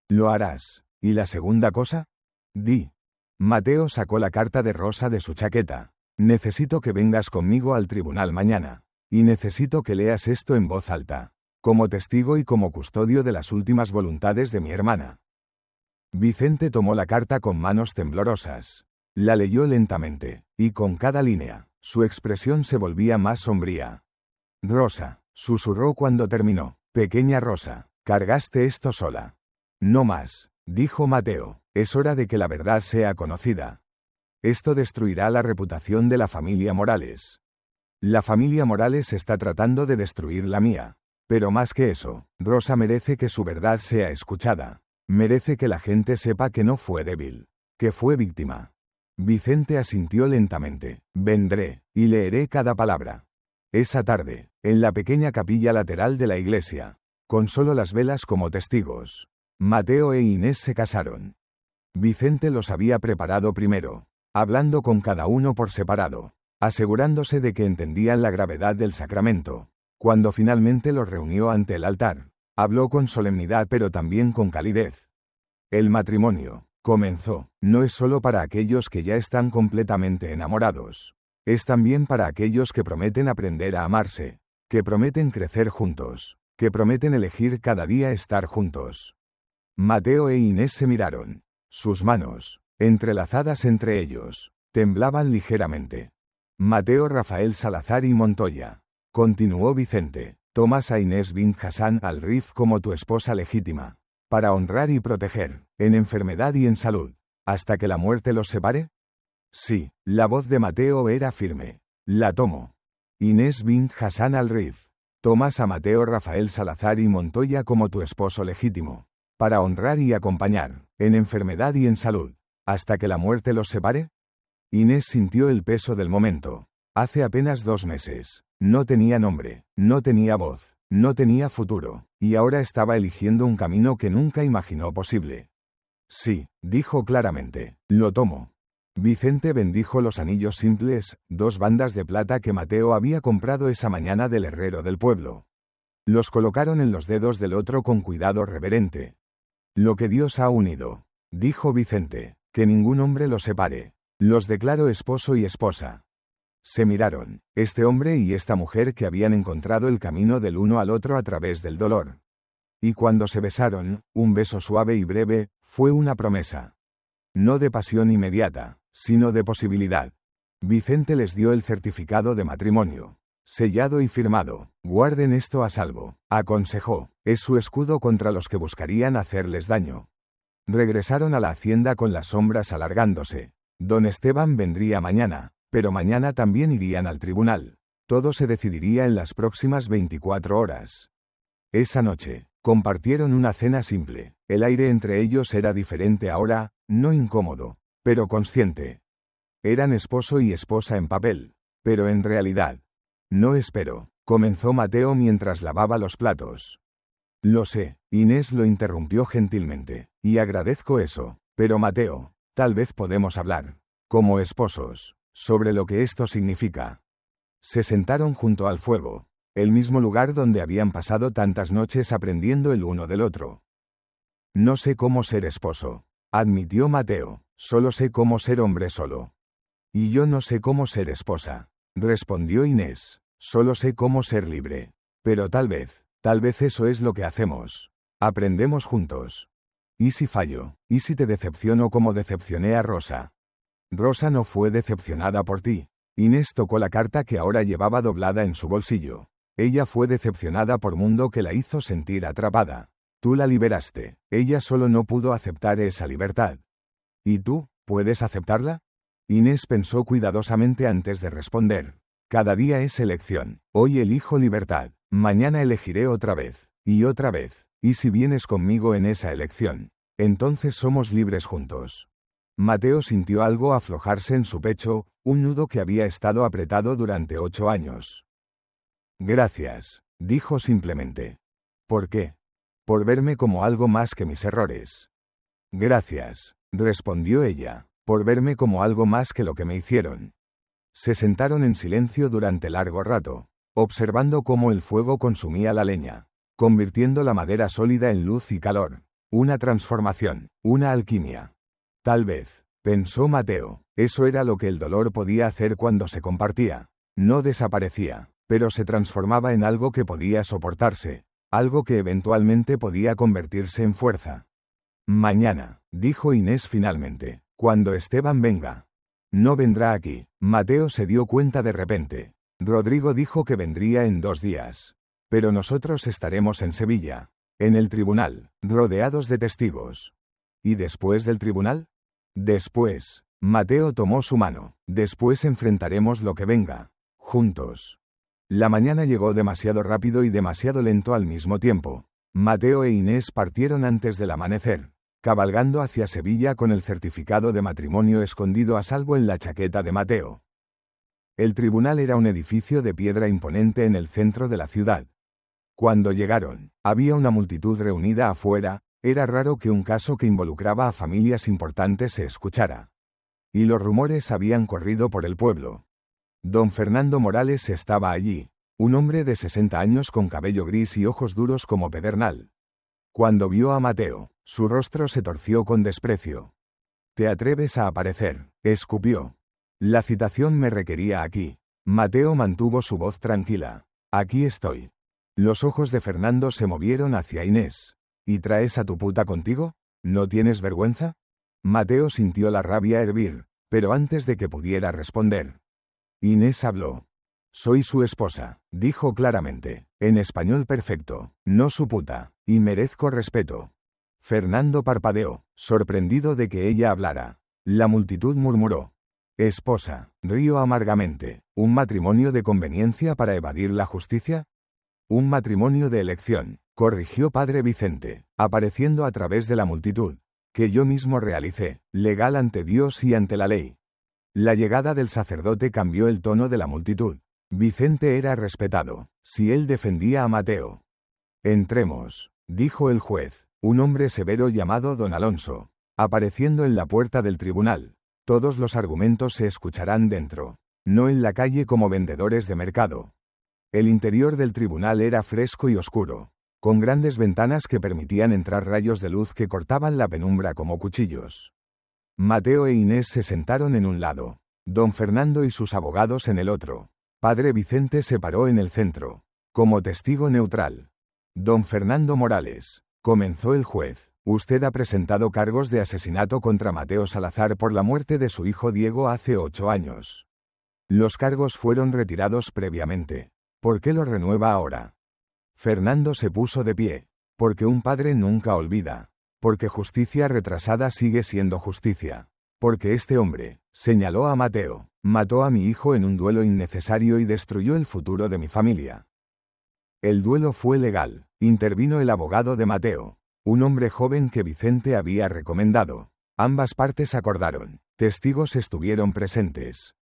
Lo harás. ¿Y la segunda cosa? Di. Mateo sacó la carta de Rosa de su chaqueta. Necesito que vengas conmigo al tribunal mañana. Y necesito que leas esto en voz alta, como testigo y como custodio de las últimas voluntades de mi hermana. Vicente tomó la carta con manos temblorosas. La leyó lentamente, y con cada línea, su expresión se volvía más sombría. Rosa, susurró cuando terminó. Pequeña Rosa, cargaste esto sola. No más, dijo Mateo, es hora de que la verdad sea conocida. Esto destruirá la reputación de la familia Morales. La familia Morales está tratando de destruir la mía. Pero más que eso, Rosa merece que su verdad sea escuchada. Merece que la gente sepa que no fue débil, que fue víctima. Vicente asintió lentamente. Vendré, y leeré cada palabra. Esa tarde, en la pequeña capilla lateral de la iglesia, con solo las velas como testigos, Mateo e Inés se casaron. Vicente los había preparado primero, hablando con cada uno por separado, asegurándose de que entendían la gravedad del sacramento. Cuando finalmente los reunió ante el altar, habló con solemnidad pero también con calidez. El matrimonio, Comenzó. No es solo para aquellos que ya están completamente enamorados. Es también para aquellos que prometen aprender a amarse, que prometen crecer juntos, que prometen elegir cada día estar juntos. Mateo e Inés se miraron. Sus manos, entrelazadas entre ellos, temblaban ligeramente. Mateo Rafael Salazar y Montoya. Continuó Vicente. Tomas a Inés bint Hassan al-Rif como tu esposa legítima, para honrar y proteger, en enfermedad y en salud, hasta que la muerte los separe. Sí, la voz de Mateo era firme. La tomo. Inés bint Hassan al-Rif. Tomas a Mateo Rafael Salazar y Montoya como tu esposo legítimo, para honrar y acompañar, en enfermedad y en salud, hasta que la muerte los separe. Inés sintió el peso del momento. Hace apenas 2 meses. No tenía nombre, no tenía voz, no tenía futuro, y ahora estaba eligiendo un camino que nunca imaginó posible. Sí, dijo claramente, lo tomo. Vicente bendijo los anillos simples, 2 bandas de plata que Mateo había comprado esa mañana del herrero del pueblo. Los colocaron en los dedos del otro con cuidado reverente. Lo que Dios ha unido, dijo Vicente, que ningún hombre los separe. Los declaro esposo y esposa. Se miraron, este hombre y esta mujer que habían encontrado el camino del uno al otro a través del dolor. Y cuando se besaron, un beso suave y breve, fue una promesa. No de pasión inmediata, sino de posibilidad. Vicente les dio el certificado de matrimonio, sellado y firmado. Guarden esto a salvo, aconsejó, es su escudo contra los que buscarían hacerles daño. Regresaron a la hacienda con las sombras alargándose. Don Esteban vendría mañana, pero mañana también irían al tribunal. Todo se decidiría en las próximas 24 horas. Esa noche, compartieron una cena simple. El aire entre ellos era diferente ahora, no incómodo, pero consciente. Eran esposo y esposa en papel, pero en realidad. No espero, comenzó Mateo mientras lavaba los platos. Lo sé, Inés lo interrumpió gentilmente, y agradezco eso, pero Mateo, tal vez podemos hablar, como esposos, sobre lo que esto significa. Se sentaron junto al fuego, el mismo lugar donde habían pasado tantas noches aprendiendo el uno del otro. No sé cómo ser esposo, admitió Mateo, solo sé cómo ser hombre solo. Y yo no sé cómo ser esposa, respondió Inés, solo sé cómo ser libre. Pero tal vez eso es lo que hacemos. Aprendemos juntos. ¿Y si fallo? ¿Y si te decepciono como decepcioné a Rosa? Rosa no fue decepcionada por ti. Inés tocó la carta que ahora llevaba doblada en su bolsillo. Ella fue decepcionada por Mundo que la hizo sentir atrapada. Tú la liberaste. Ella solo no pudo aceptar esa libertad. ¿Y tú, puedes aceptarla? Inés pensó cuidadosamente antes de responder. Cada día es elección. Hoy elijo libertad. Mañana elegiré otra vez. Y otra vez. ¿Y si vienes conmigo en esa elección? Entonces somos libres juntos. Mateo sintió algo aflojarse en su pecho, un nudo que había estado apretado durante 8 años. Gracias, dijo simplemente. ¿Por qué? Por verme como algo más que mis errores. Gracias, respondió ella, por verme como algo más que lo que me hicieron. Se sentaron en silencio durante largo rato, observando cómo el fuego consumía la leña, convirtiendo la madera sólida en luz y calor. Una transformación, una alquimia. Tal vez, pensó Mateo, eso era lo que el dolor podía hacer cuando se compartía. No desaparecía, pero se transformaba en algo que podía soportarse, algo que eventualmente podía convertirse en fuerza. Mañana, dijo Inés finalmente, cuando Esteban venga. No vendrá aquí. Mateo se dio cuenta de repente. Rodrigo dijo que vendría en 2 días. Pero nosotros estaremos en Sevilla, en el tribunal, rodeados de testigos. ¿Y después del tribunal? Después, Mateo tomó su mano. Después enfrentaremos lo que venga, juntos. La mañana llegó demasiado rápido y demasiado lento al mismo tiempo. Mateo e Inés partieron antes del amanecer, cabalgando hacia Sevilla con el certificado de matrimonio escondido a salvo en la chaqueta de Mateo. El tribunal era un edificio de piedra imponente en el centro de la ciudad. Cuando llegaron, había una multitud reunida afuera. Era raro que un caso que involucraba a familias importantes se escuchara. Y los rumores habían corrido por el pueblo. Don Fernando Morales estaba allí, un hombre de 60 años con cabello gris y ojos duros como pedernal. Cuando vio a Mateo, su rostro se torció con desprecio. ¿Te atreves a aparecer?, escupió. La citación me requería aquí. Mateo mantuvo su voz tranquila. Aquí estoy. Los ojos de Fernando se movieron hacia Inés. ¿Y traes a tu puta contigo? ¿No tienes vergüenza? Mateo sintió la rabia hervir, pero antes de que pudiera responder, Inés habló. Soy su esposa, dijo claramente, en español perfecto, no su puta, y merezco respeto. Fernando parpadeó, sorprendido de que ella hablara. La multitud murmuró. Esposa, rió amargamente, ¿un matrimonio de conveniencia para evadir la justicia? Un matrimonio de elección, corrigió padre Vicente, apareciendo a través de la multitud, que yo mismo realicé, legal ante Dios y ante la ley. La llegada del sacerdote cambió el tono de la multitud. Vicente era respetado, si él defendía a Mateo. Entremos, dijo el juez, un hombre severo llamado don Alonso, apareciendo en la puerta del tribunal. Todos los argumentos se escucharán dentro, no en la calle como vendedores de mercado. El interior del tribunal era fresco y oscuro, con grandes ventanas que permitían entrar rayos de luz que cortaban la penumbra como cuchillos. Mateo e Inés se sentaron en un lado, don Fernando y sus abogados en el otro. Padre Vicente se paró en el centro, como testigo neutral. Don Fernando Morales, comenzó el juez, usted ha presentado cargos de asesinato contra Mateo Salazar por la muerte de su hijo Diego hace 8 años. Los cargos fueron retirados previamente. ¿Por qué los renueva ahora? Fernando se puso de pie. Porque un padre nunca olvida. Porque justicia retrasada sigue siendo justicia. Porque este hombre, señaló a Mateo, mató a mi hijo en un duelo innecesario y destruyó el futuro de mi familia. El duelo fue legal, intervino el abogado de Mateo, un hombre joven que Vicente había recomendado. Ambas partes acordaron, testigos estuvieron presentes.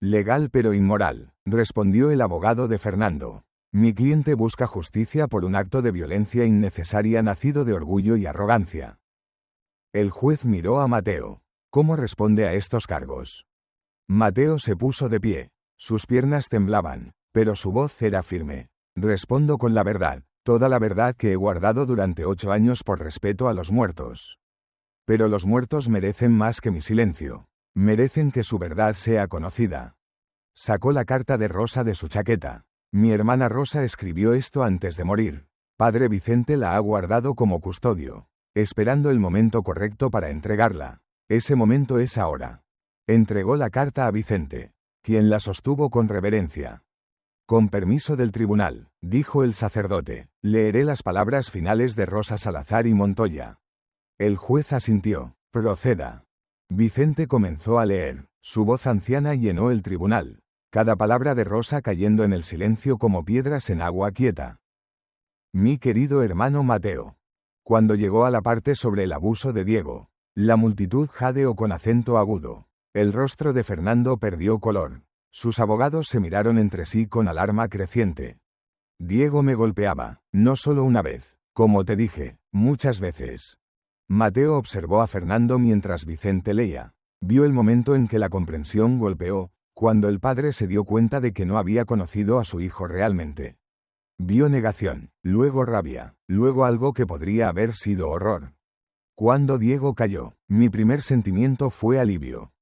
Legal pero inmoral, respondió el abogado de Fernando. Mi cliente busca justicia por un acto de violencia innecesaria nacido de orgullo y arrogancia. El juez miró a Mateo. ¿Cómo responde a estos cargos? Mateo se puso de pie. Sus piernas temblaban, pero su voz era firme. Respondo con la verdad, toda la verdad que he guardado durante 8 años por respeto a los muertos. Pero los muertos merecen más que mi silencio. Merecen que su verdad sea conocida. Sacó la carta de Rosa de su chaqueta. Mi hermana Rosa escribió esto antes de morir. Padre Vicente la ha guardado como custodio, esperando el momento correcto para entregarla. Ese momento es ahora. Entregó la carta a Vicente, quien la sostuvo con reverencia. Con permiso del tribunal, dijo el sacerdote, leeré las palabras finales de Rosa Salazar y Montoya. El juez asintió. Proceda. Vicente comenzó a leer. Su voz anciana llenó el tribunal. Cada palabra de Rosa cayendo en el silencio como piedras en agua quieta. Mi querido hermano Mateo. Cuando llegó a la parte sobre el abuso de Diego, la multitud jadeó con acento agudo. El rostro de Fernando perdió color. Sus abogados se miraron entre sí con alarma creciente. Diego me golpeaba, no solo una vez, como te dije, muchas veces. Mateo observó a Fernando mientras Vicente leía. Vio el momento en que la comprensión golpeó, cuando el padre se dio cuenta de que no había conocido a su hijo realmente. Vio negación, luego rabia, luego algo que podría haber sido horror. Cuando Diego cayó, mi primer sentimiento fue alivio.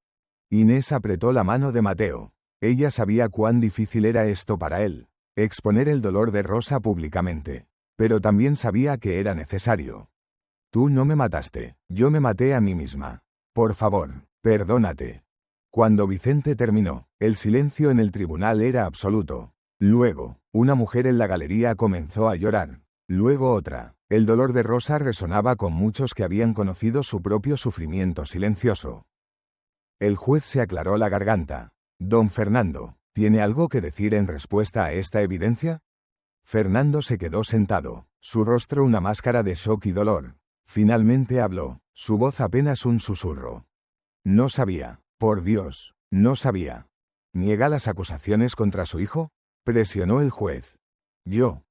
Inés apretó la mano de Mateo. Ella sabía cuán difícil era esto para él, exponer el dolor de Rosa públicamente. Pero también sabía que era necesario. Tú no me mataste, yo me maté a mí misma. Por favor, perdónate. Cuando Vicente terminó, el silencio en el tribunal era absoluto. Luego, una mujer en la galería comenzó a llorar. Luego otra. El dolor de Rosa resonaba con muchos que habían conocido su propio sufrimiento silencioso. El juez se aclaró la garganta. Don Fernando, ¿tiene algo que decir en respuesta a esta evidencia? Fernando se quedó sentado, su rostro una máscara de shock y dolor. Finalmente habló, su voz apenas un susurro. No sabía, por Dios, no sabía. ¿Niega las acusaciones contra su hijo? Presionó el juez.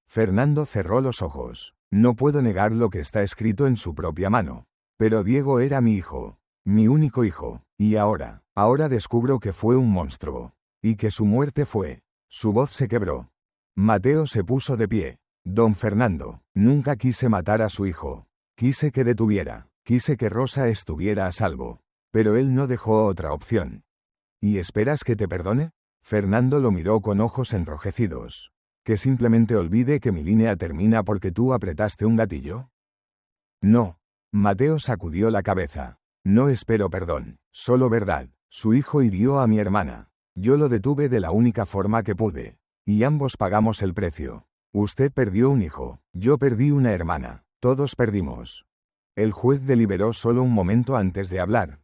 Fernando cerró los ojos. No puedo negar lo que está escrito en su propia mano. Pero Diego era mi hijo, mi único hijo, y ahora descubro que fue un monstruo. Y que su muerte fue. Su voz se quebró. Mateo se puso de pie. Don Fernando, nunca quise matar a su hijo. Quise que detuviera. Quise que Rosa estuviera a salvo. Pero él no dejó otra opción. ¿Y esperas que te perdone? Fernando lo miró con ojos enrojecidos. ¿Que simplemente olvide que mi línea termina porque tú apretaste un gatillo? No. Mateo sacudió la cabeza. No espero perdón, solo verdad. Su hijo hirió a mi hermana. Yo lo detuve de la única forma que pude. Y ambos pagamos el precio. Usted perdió un hijo, yo perdí una hermana. Todos perdimos. El juez deliberó solo un momento antes de hablar.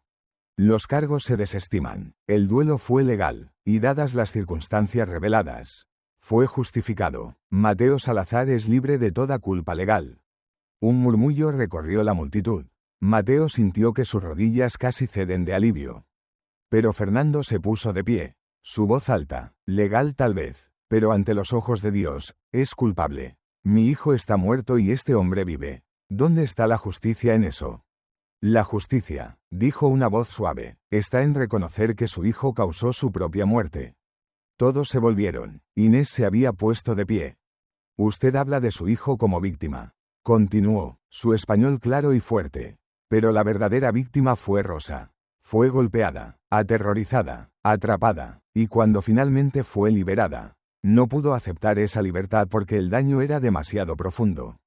Los cargos se desestiman. El duelo fue legal, y dadas las circunstancias reveladas, fue justificado. Mateo Salazar es libre de toda culpa legal. Un murmullo recorrió la multitud. Mateo sintió que sus rodillas casi ceden de alivio. Pero Fernando se puso de pie. Su voz alta, legal tal vez, pero ante los ojos de Dios, es culpable. Mi hijo está muerto y este hombre vive. ¿Dónde está la justicia en eso? La justicia, dijo una voz suave, está en reconocer que su hijo causó su propia muerte. Todos se volvieron. Inés se había puesto de pie. Usted habla de su hijo como víctima. Continuó, su español claro y fuerte. Pero la verdadera víctima fue Rosa. Fue golpeada, aterrorizada, atrapada, y cuando finalmente fue liberada, no pudo aceptar esa libertad porque el daño era demasiado profundo.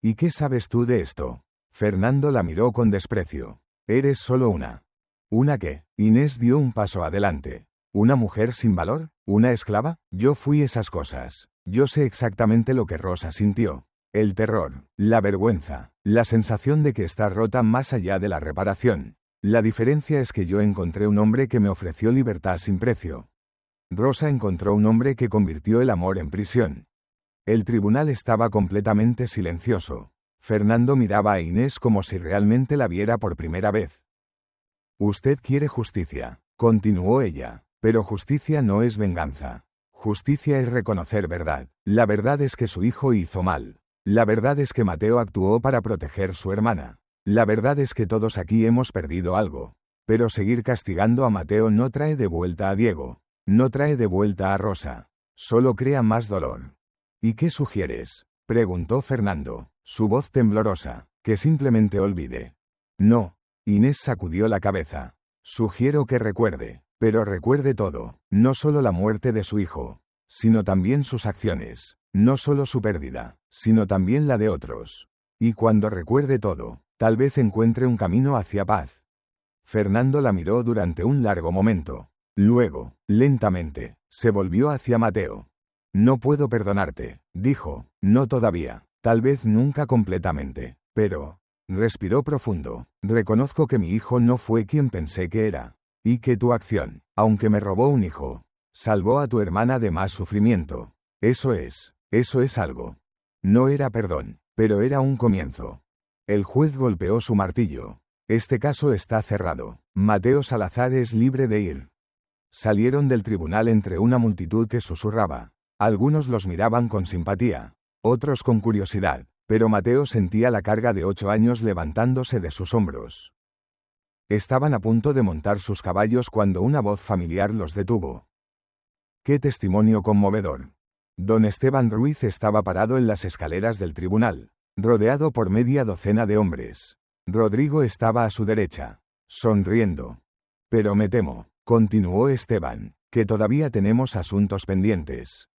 ¿Y qué sabes tú de esto? Fernando la miró con desprecio. Eres solo una. ¿Una qué? Inés dio un paso adelante. ¿Una mujer sin valor? ¿Una esclava? Yo fui esas cosas. Yo sé exactamente lo que Rosa sintió. El terror, la vergüenza, la sensación de que está rota más allá de la reparación. La diferencia es que yo encontré un hombre que me ofreció libertad sin precio. Rosa encontró un hombre que convirtió el amor en prisión. El tribunal estaba completamente silencioso. Fernando miraba a Inés como si realmente la viera por primera vez. Usted quiere justicia, continuó ella, pero justicia no es venganza. Justicia es reconocer verdad. La verdad es que su hijo hizo mal. La verdad es que Mateo actuó para proteger su hermana. La verdad es que todos aquí hemos perdido algo. Pero seguir castigando a Mateo no trae de vuelta a Diego. No trae de vuelta a Rosa. Solo crea más dolor. ¿Y qué sugieres? Preguntó Fernando, su voz temblorosa. Que simplemente olvide. No. Inés sacudió la cabeza. Sugiero que recuerde, pero recuerde todo, no solo la muerte de su hijo, sino también sus acciones, no solo su pérdida, sino también la de otros. Y cuando recuerde todo, tal vez encuentre un camino hacia paz. Fernando la miró durante un largo momento. Luego, lentamente, se volvió hacia Mateo. No puedo perdonarte, dijo, no todavía, tal vez nunca completamente, pero... Respiró profundo. Reconozco que mi hijo no fue quien pensé que era. Y que tu acción, aunque me robó un hijo, salvó a tu hermana de más sufrimiento. Eso es algo. No era perdón, pero era un comienzo. El juez golpeó su martillo. Este caso está cerrado. Mateo Salazar es libre de ir. Salieron del tribunal entre una multitud que susurraba. Algunos los miraban con simpatía, otros con curiosidad. Pero Mateo sentía la carga de 8 años levantándose de sus hombros. Estaban a punto de montar sus caballos cuando una voz familiar los detuvo. ¡Qué testimonio conmovedor! Don Esteban Ruiz estaba parado en las escaleras del tribunal, rodeado por media docena de hombres. Rodrigo estaba a su derecha, sonriendo. Pero me temo, continuó Esteban, que todavía tenemos asuntos pendientes.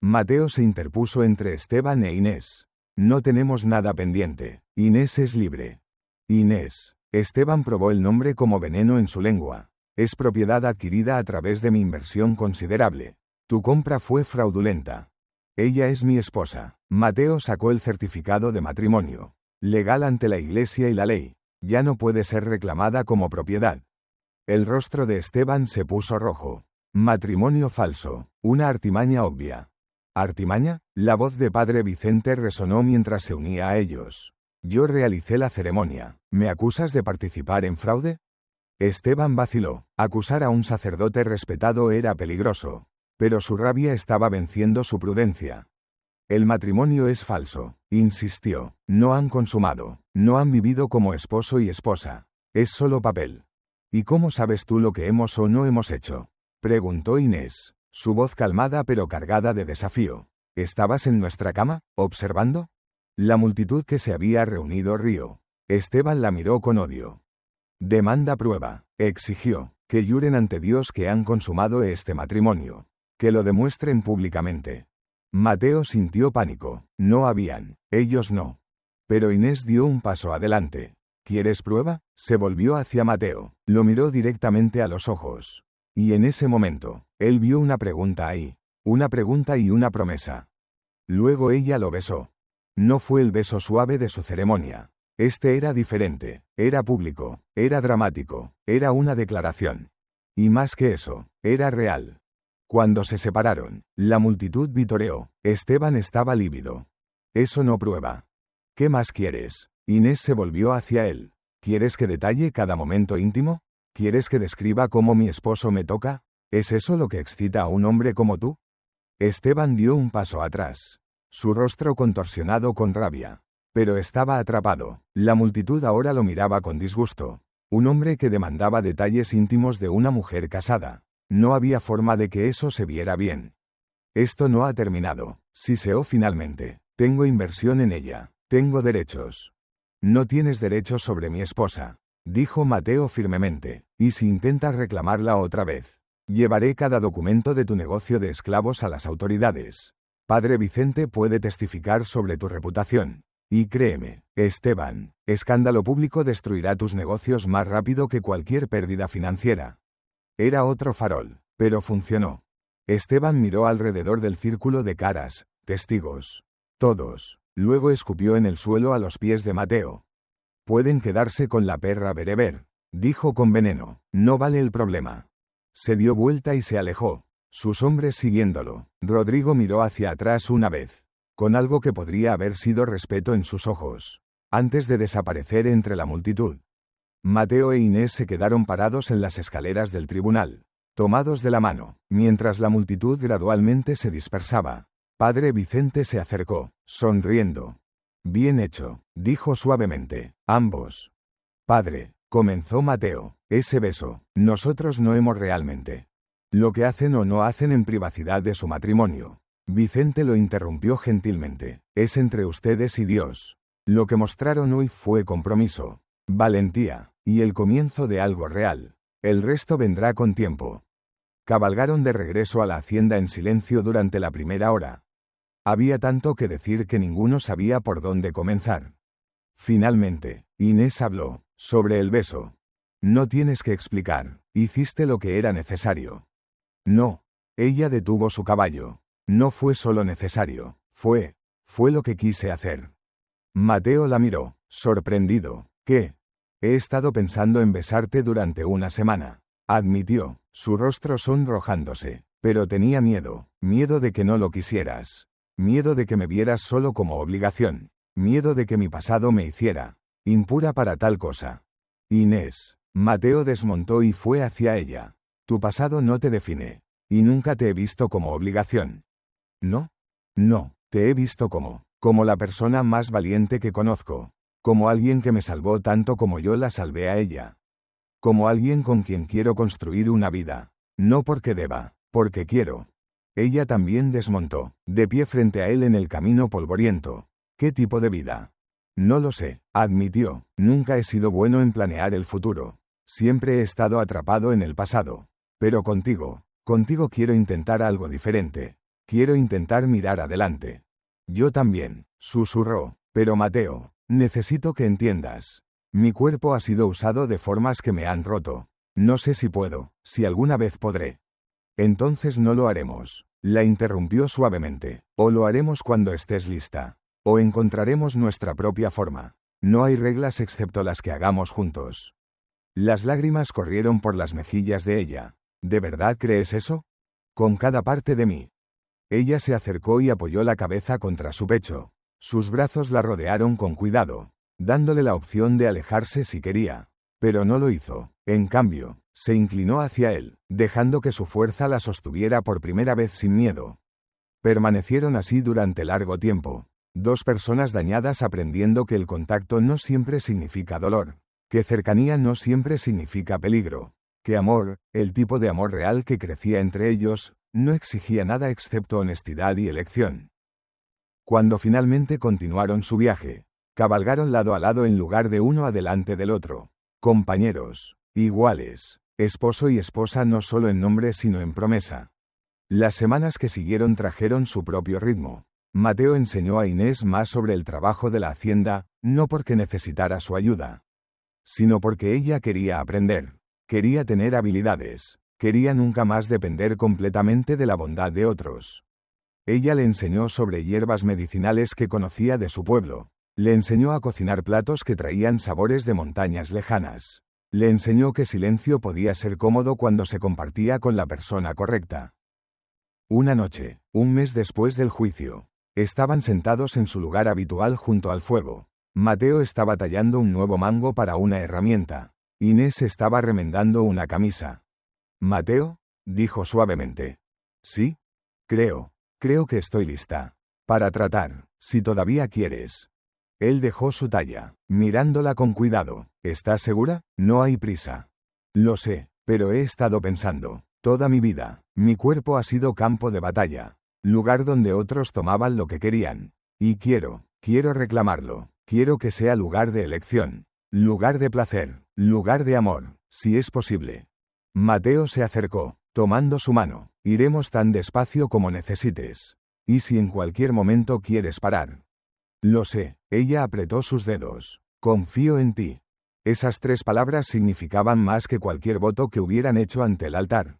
Mateo se interpuso entre Esteban e Inés. No tenemos nada pendiente. Inés es libre. Inés. Esteban probó el nombre como veneno en su lengua. Es propiedad adquirida a través de mi inversión considerable. Tu compra fue fraudulenta. Ella es mi esposa. Mateo sacó el certificado de matrimonio. Legal ante la Iglesia y la ley. Ya no puede ser reclamada como propiedad. El rostro de Esteban se puso rojo. Matrimonio falso. Una artimaña obvia. ¿Artimaña? La voz de padre Vicente resonó mientras se unía a ellos. Yo realicé la ceremonia. ¿Me acusas de participar en fraude? Esteban vaciló. Acusar a un sacerdote respetado era peligroso. Pero su rabia estaba venciendo su prudencia. El matrimonio es falso, insistió. No han consumado. No han vivido como esposo y esposa. Es solo papel. ¿Y cómo sabes tú lo que hemos o no hemos hecho? Preguntó Inés. Su voz calmada pero cargada de desafío. ¿Estabas en nuestra cama, observando? La multitud que se había reunido rió. Esteban la miró con odio. Demanda prueba. Exigió que juren ante Dios que han consumado este matrimonio, que lo demuestren públicamente. Mateo sintió pánico. No habían, ellos no. Pero Inés dio un paso adelante. ¿Quieres prueba? Se volvió hacia Mateo, lo miró directamente a los ojos. Y en ese momento, él vio una pregunta ahí. Una pregunta y una promesa. Luego ella lo besó. No fue el beso suave de su ceremonia. Este era diferente, era público, era dramático, era una declaración. Y más que eso, era real. Cuando se separaron, la multitud vitoreó. Esteban estaba lívido. Eso no prueba. ¿Qué más quieres? Inés se volvió hacia él. ¿Quieres que detalle cada momento íntimo? ¿Quieres que describa cómo mi esposo me toca? ¿Es eso lo que excita a un hombre como tú? Esteban dio un paso atrás. Su rostro contorsionado con rabia. Pero estaba atrapado. La multitud ahora lo miraba con disgusto. Un hombre que demandaba detalles íntimos de una mujer casada. No había forma de que eso se viera bien. Esto no ha terminado. Siseó finalmente. Tengo inversión en ella. Tengo derechos. No tienes derechos sobre mi esposa, dijo Mateo firmemente. Y si intentas reclamarla otra vez, llevaré cada documento de tu negocio de esclavos a las autoridades. Padre Vicente puede testificar sobre tu reputación. Y créeme, Esteban, escándalo público destruirá tus negocios más rápido que cualquier pérdida financiera. Era otro farol, pero funcionó. Esteban miró alrededor del círculo de caras, testigos. Todos. Luego escupió en el suelo a los pies de Mateo. Pueden quedarse con la perra bereber, dijo con veneno. No vale el problema. Se dio vuelta y se alejó. Sus hombres siguiéndolo. Rodrigo miró hacia atrás una vez, con algo que podría haber sido respeto en sus ojos, antes de desaparecer entre la multitud. Mateo e Inés se quedaron parados en las escaleras del tribunal, tomados de la mano, mientras la multitud gradualmente se dispersaba. Padre Vicente se acercó, sonriendo. Bien hecho, dijo suavemente. Ambos. Padre, comenzó Mateo, ese beso, nosotros no hemos realmente. Lo que hacen o no hacen en privacidad de su matrimonio. Vicente lo interrumpió gentilmente. Es entre ustedes y Dios. Lo que mostraron hoy fue compromiso, valentía, y el comienzo de algo real. El resto vendrá con tiempo. Cabalgaron de regreso a la hacienda en silencio durante la primera hora. Había tanto que decir que ninguno sabía por dónde comenzar. Finalmente, Inés habló, sobre el beso. No tienes que explicar, hiciste lo que era necesario. No. Ella detuvo su caballo. No fue solo necesario, fue lo que quise hacer. Mateo la miró, sorprendido. ¿Qué? He estado pensando en besarte durante una semana, admitió, su rostro sonrojándose, pero tenía miedo de que no lo quisieras. Miedo de que me vieras solo como obligación. Miedo de que mi pasado me hiciera impura para tal cosa. Inés. Mateo desmontó y fue hacia ella. Tu pasado no te define. Y nunca te he visto como obligación. ¿No? No, te he visto como la persona más valiente que conozco. Como alguien que me salvó tanto como yo la salvé a ella. Como alguien con quien quiero construir una vida. No porque deba, porque quiero. Ella también desmontó, de pie frente a él en el camino polvoriento. ¿Qué tipo de vida? No lo sé, admitió. Nunca he sido bueno en planear el futuro. Siempre he estado atrapado en el pasado. Pero contigo quiero intentar algo diferente. Quiero intentar mirar adelante. Yo también, susurró. Pero Mateo, necesito que entiendas. Mi cuerpo ha sido usado de formas que me han roto. No sé si puedo, si alguna vez podré. Entonces no lo haremos. La interrumpió suavemente. O lo haremos cuando estés lista. O encontraremos nuestra propia forma. No hay reglas excepto las que hagamos juntos. Las lágrimas corrieron por las mejillas de ella. ¿De verdad crees eso? Con cada parte de mí. Ella se acercó y apoyó la cabeza contra su pecho. Sus brazos la rodearon con cuidado, dándole la opción de alejarse si quería. Pero no lo hizo. En cambio, se inclinó hacia él, dejando que su fuerza la sostuviera por primera vez sin miedo. Permanecieron así durante largo tiempo. Dos personas dañadas aprendiendo que el contacto no siempre significa dolor, que cercanía no siempre significa peligro, que amor, el tipo de amor real que crecía entre ellos, no exigía nada excepto honestidad y elección. Cuando finalmente continuaron su viaje, cabalgaron lado a lado en lugar de uno adelante del otro. Compañeros. Iguales. Esposo y esposa no solo en nombre sino en promesa. Las semanas que siguieron trajeron su propio ritmo. Mateo enseñó a Inés más sobre el trabajo de la hacienda, no porque necesitara su ayuda, sino porque ella quería aprender. Quería tener habilidades. Quería nunca más depender completamente de la bondad de otros. Ella le enseñó sobre hierbas medicinales que conocía de su pueblo. Le enseñó a cocinar platos que traían sabores de montañas lejanas. Le enseñó que silencio podía ser cómodo cuando se compartía con la persona correcta. Una noche, un mes después del juicio, estaban sentados en su lugar habitual junto al fuego. Mateo estaba tallando un nuevo mango para una herramienta. Inés estaba remendando una camisa. «Mateo», dijo suavemente. «Sí. Creo que estoy lista. Para tratar, si todavía quieres». Él dejó su talla, mirándola con cuidado. «¿Estás segura? No hay prisa». «Lo sé, pero he estado pensando. Toda mi vida, mi cuerpo ha sido campo de batalla. Lugar donde otros tomaban lo que querían. Y quiero reclamarlo. Quiero que sea lugar de elección. Lugar de placer. Lugar de amor, si es posible». Mateo se acercó, tomando su mano. «Iremos tan despacio como necesites. Y si en cualquier momento quieres parar». «Lo sé», ella apretó sus dedos. «Confío en ti». Esas 3 palabras significaban más que cualquier voto que hubieran hecho ante el altar.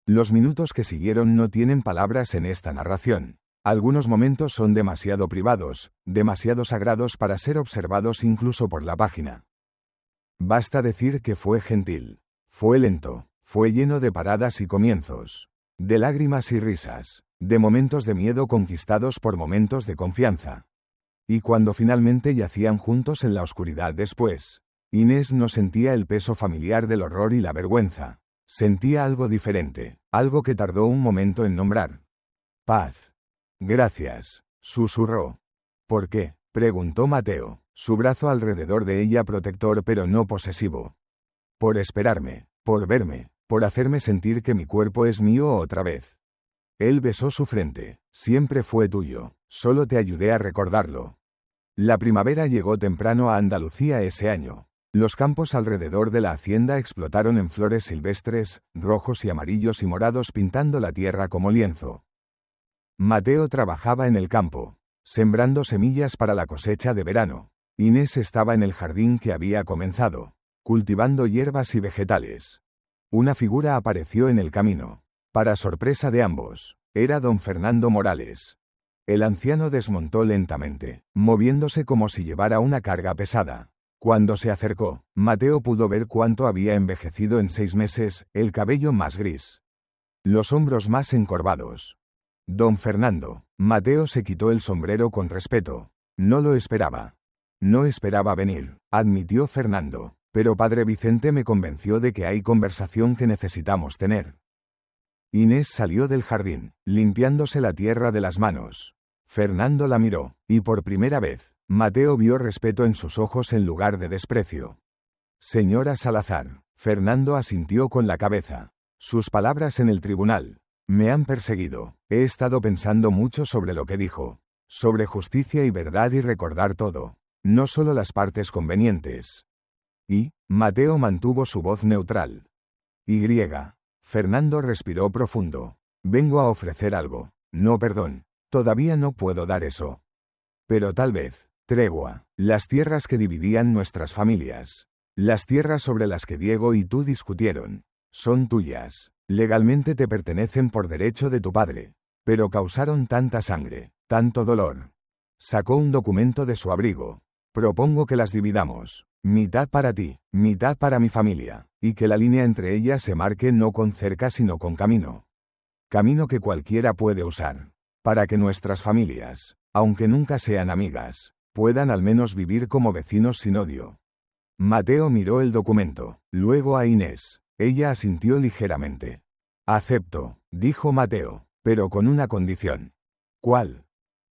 Los minutos que siguieron no tienen palabras en esta narración. Algunos momentos son demasiado privados, demasiado sagrados para ser observados incluso por la página. Basta decir que fue gentil. Fue lento. Fue lleno de paradas y comienzos. De lágrimas y risas. De momentos de miedo conquistados por momentos de confianza. Y cuando finalmente yacían juntos en la oscuridad después, Inés no sentía el peso familiar del horror y la vergüenza. Sentía algo diferente, algo que tardó un momento en nombrar. «Paz». «Gracias», susurró. «¿Por qué?», preguntó Mateo, su brazo alrededor de ella protector pero no posesivo. «Por esperarme, por verme, por hacerme sentir que mi cuerpo es mío otra vez». Él besó su frente. «Siempre fue tuyo, solo te ayudé a recordarlo». La primavera llegó temprano a Andalucía ese año. Los campos alrededor de la hacienda explotaron en flores silvestres, rojos y amarillos y morados pintando la tierra como lienzo. Mateo trabajaba en el campo, sembrando semillas para la cosecha de verano. Inés estaba en el jardín que había comenzado, cultivando hierbas y vegetales. Una figura apareció en el camino. Para sorpresa de ambos, era don Fernando Morales. El anciano desmontó lentamente, moviéndose como si llevara una carga pesada. Cuando se acercó, Mateo pudo ver cuánto había envejecido en 6 meses, el cabello más gris, los hombros más encorvados. «Don Fernando». Mateo se quitó el sombrero con respeto. «No lo esperaba». «No esperaba venir», admitió Fernando, «pero padre Vicente me convenció de que hay conversación que necesitamos tener». Inés salió del jardín, limpiándose la tierra de las manos. Fernando la miró, y por primera vez, Mateo vio respeto en sus ojos en lugar de desprecio. «Señora Salazar». Fernando asintió con la cabeza. Sus palabras en el tribunal. «Me han perseguido. He estado pensando mucho sobre lo que dijo. Sobre justicia y verdad y recordar todo. No solo las partes convenientes». Y, Mateo mantuvo su voz neutral. «Y». Fernando respiró profundo. «Vengo a ofrecer algo. No perdón. Todavía no puedo dar eso. Pero tal vez. Tregua. Las tierras que dividían nuestras familias. Las tierras sobre las que Diego y tú discutieron. Son tuyas. Legalmente te pertenecen por derecho de tu padre. Pero causaron tanta sangre, tanto dolor». Sacó un documento de su abrigo. «Propongo que las dividamos. Mitad para ti, mitad para mi familia, y que la línea entre ellas se marque no con cerca sino con camino. Camino que cualquiera puede usar. Para que nuestras familias, aunque nunca sean amigas, puedan al menos vivir como vecinos sin odio». Mateo miró el documento, luego a Inés. Ella asintió ligeramente. «Acepto», dijo Mateo, «pero con una condición». «¿Cuál?».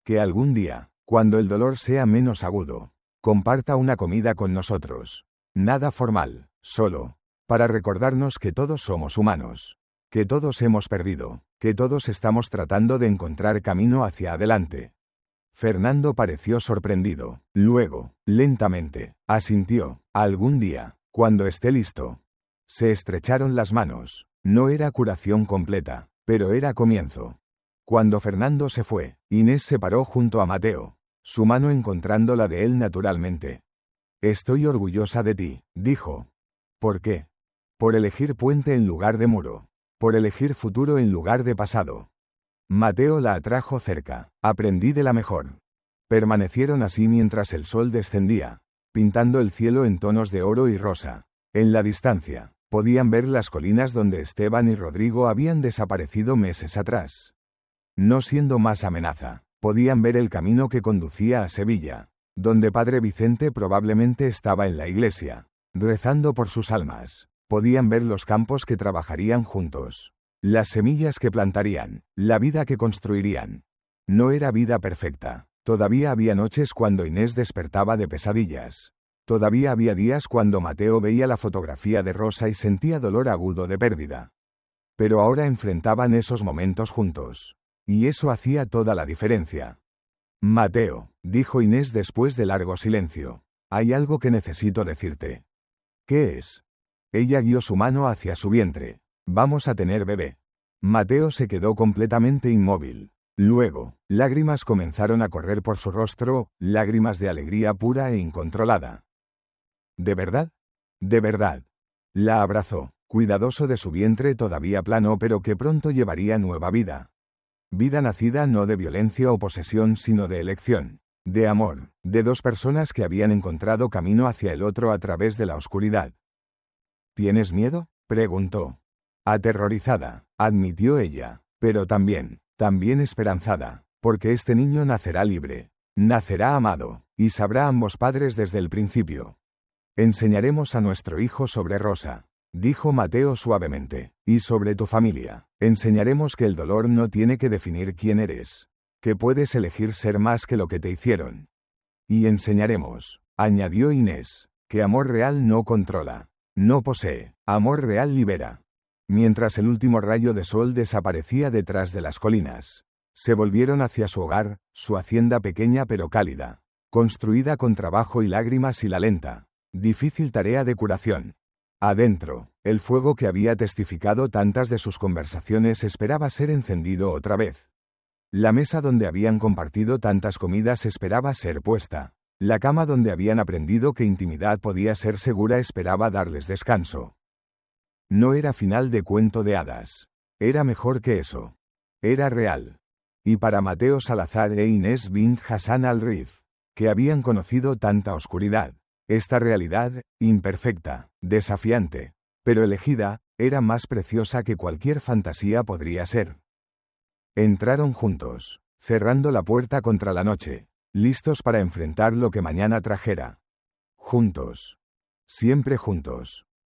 «Que algún día, cuando el dolor sea menos agudo, comparta una comida con nosotros. Nada formal, solo, para recordarnos que todos somos humanos. Que todos hemos perdido, que todos estamos tratando de encontrar camino hacia adelante». Fernando pareció sorprendido. Luego, lentamente, asintió. «Algún día, cuando esté listo». Se estrecharon las manos. No era curación completa, pero era comienzo. Cuando Fernando se fue, Inés se paró junto a Mateo, su mano encontrando la de él naturalmente. Estoy orgullosa de ti, dijo. ¿Por qué? Por elegir puente en lugar de muro. Por elegir futuro en lugar de pasado. Mateo la atrajo cerca. Aprendí de la mejor. Permanecieron así mientras el sol descendía, pintando el cielo en tonos de oro y rosa. En la distancia, podían ver las colinas donde Esteban y Rodrigo habían desaparecido meses atrás. No siendo más amenaza, podían ver el camino que conducía a Sevilla, donde Padre Vicente probablemente estaba en la iglesia, rezando por sus almas. Podían ver los campos que trabajarían juntos, las semillas que plantarían, la vida que construirían. No era vida perfecta. Todavía había noches cuando Inés despertaba de pesadillas. Todavía había días cuando Mateo veía la fotografía de Rosa y sentía dolor agudo de pérdida. Pero ahora enfrentaban esos momentos juntos. Y eso hacía toda la diferencia. Mateo, dijo Inés después de largo silencio, hay algo que necesito decirte. ¿Qué es? Ella guió su mano hacia su vientre. Vamos a tener bebé. Mateo se quedó completamente inmóvil. Luego, lágrimas comenzaron a correr por su rostro, lágrimas de alegría pura e incontrolada. ¿De verdad? De verdad. La abrazó, cuidadoso de su vientre todavía plano pero que pronto llevaría nueva vida. Vida nacida no de violencia o posesión sino de elección, de amor, de dos personas que habían encontrado camino hacia el otro a través de la oscuridad. ¿Tienes miedo?, preguntó. Aterrorizada, admitió ella, pero también esperanzada, porque este niño nacerá libre, nacerá amado, y sabrá ambos padres desde el principio. Enseñaremos a nuestro hijo sobre Rosa, dijo Mateo suavemente, y sobre tu familia. Enseñaremos que el dolor no tiene que definir quién eres, que puedes elegir ser más que lo que te hicieron. Y enseñaremos, añadió Inés, que amor real no controla, no posee, amor real libera. Mientras el último rayo de sol desaparecía detrás de las colinas, se volvieron hacia su hogar, su hacienda pequeña pero cálida, construida con trabajo y lágrimas y la lenta, difícil tarea de curación. Adentro, el fuego que había testificado tantas de sus conversaciones esperaba ser encendido otra vez. La mesa donde habían compartido tantas comidas esperaba ser puesta. La cama donde habían aprendido que intimidad podía ser segura esperaba darles descanso. No era final de cuento de hadas. Era mejor que eso. Era real. Y para Mateo Salazar e Inés bint Hassan al-Rif, que habían conocido tanta oscuridad, esta realidad, imperfecta, desafiante, pero elegida, era más preciosa que cualquier fantasía podría ser. Entraron juntos, cerrando la puerta contra la noche, listos para enfrentar lo que mañana trajera. Juntos. Siempre juntos.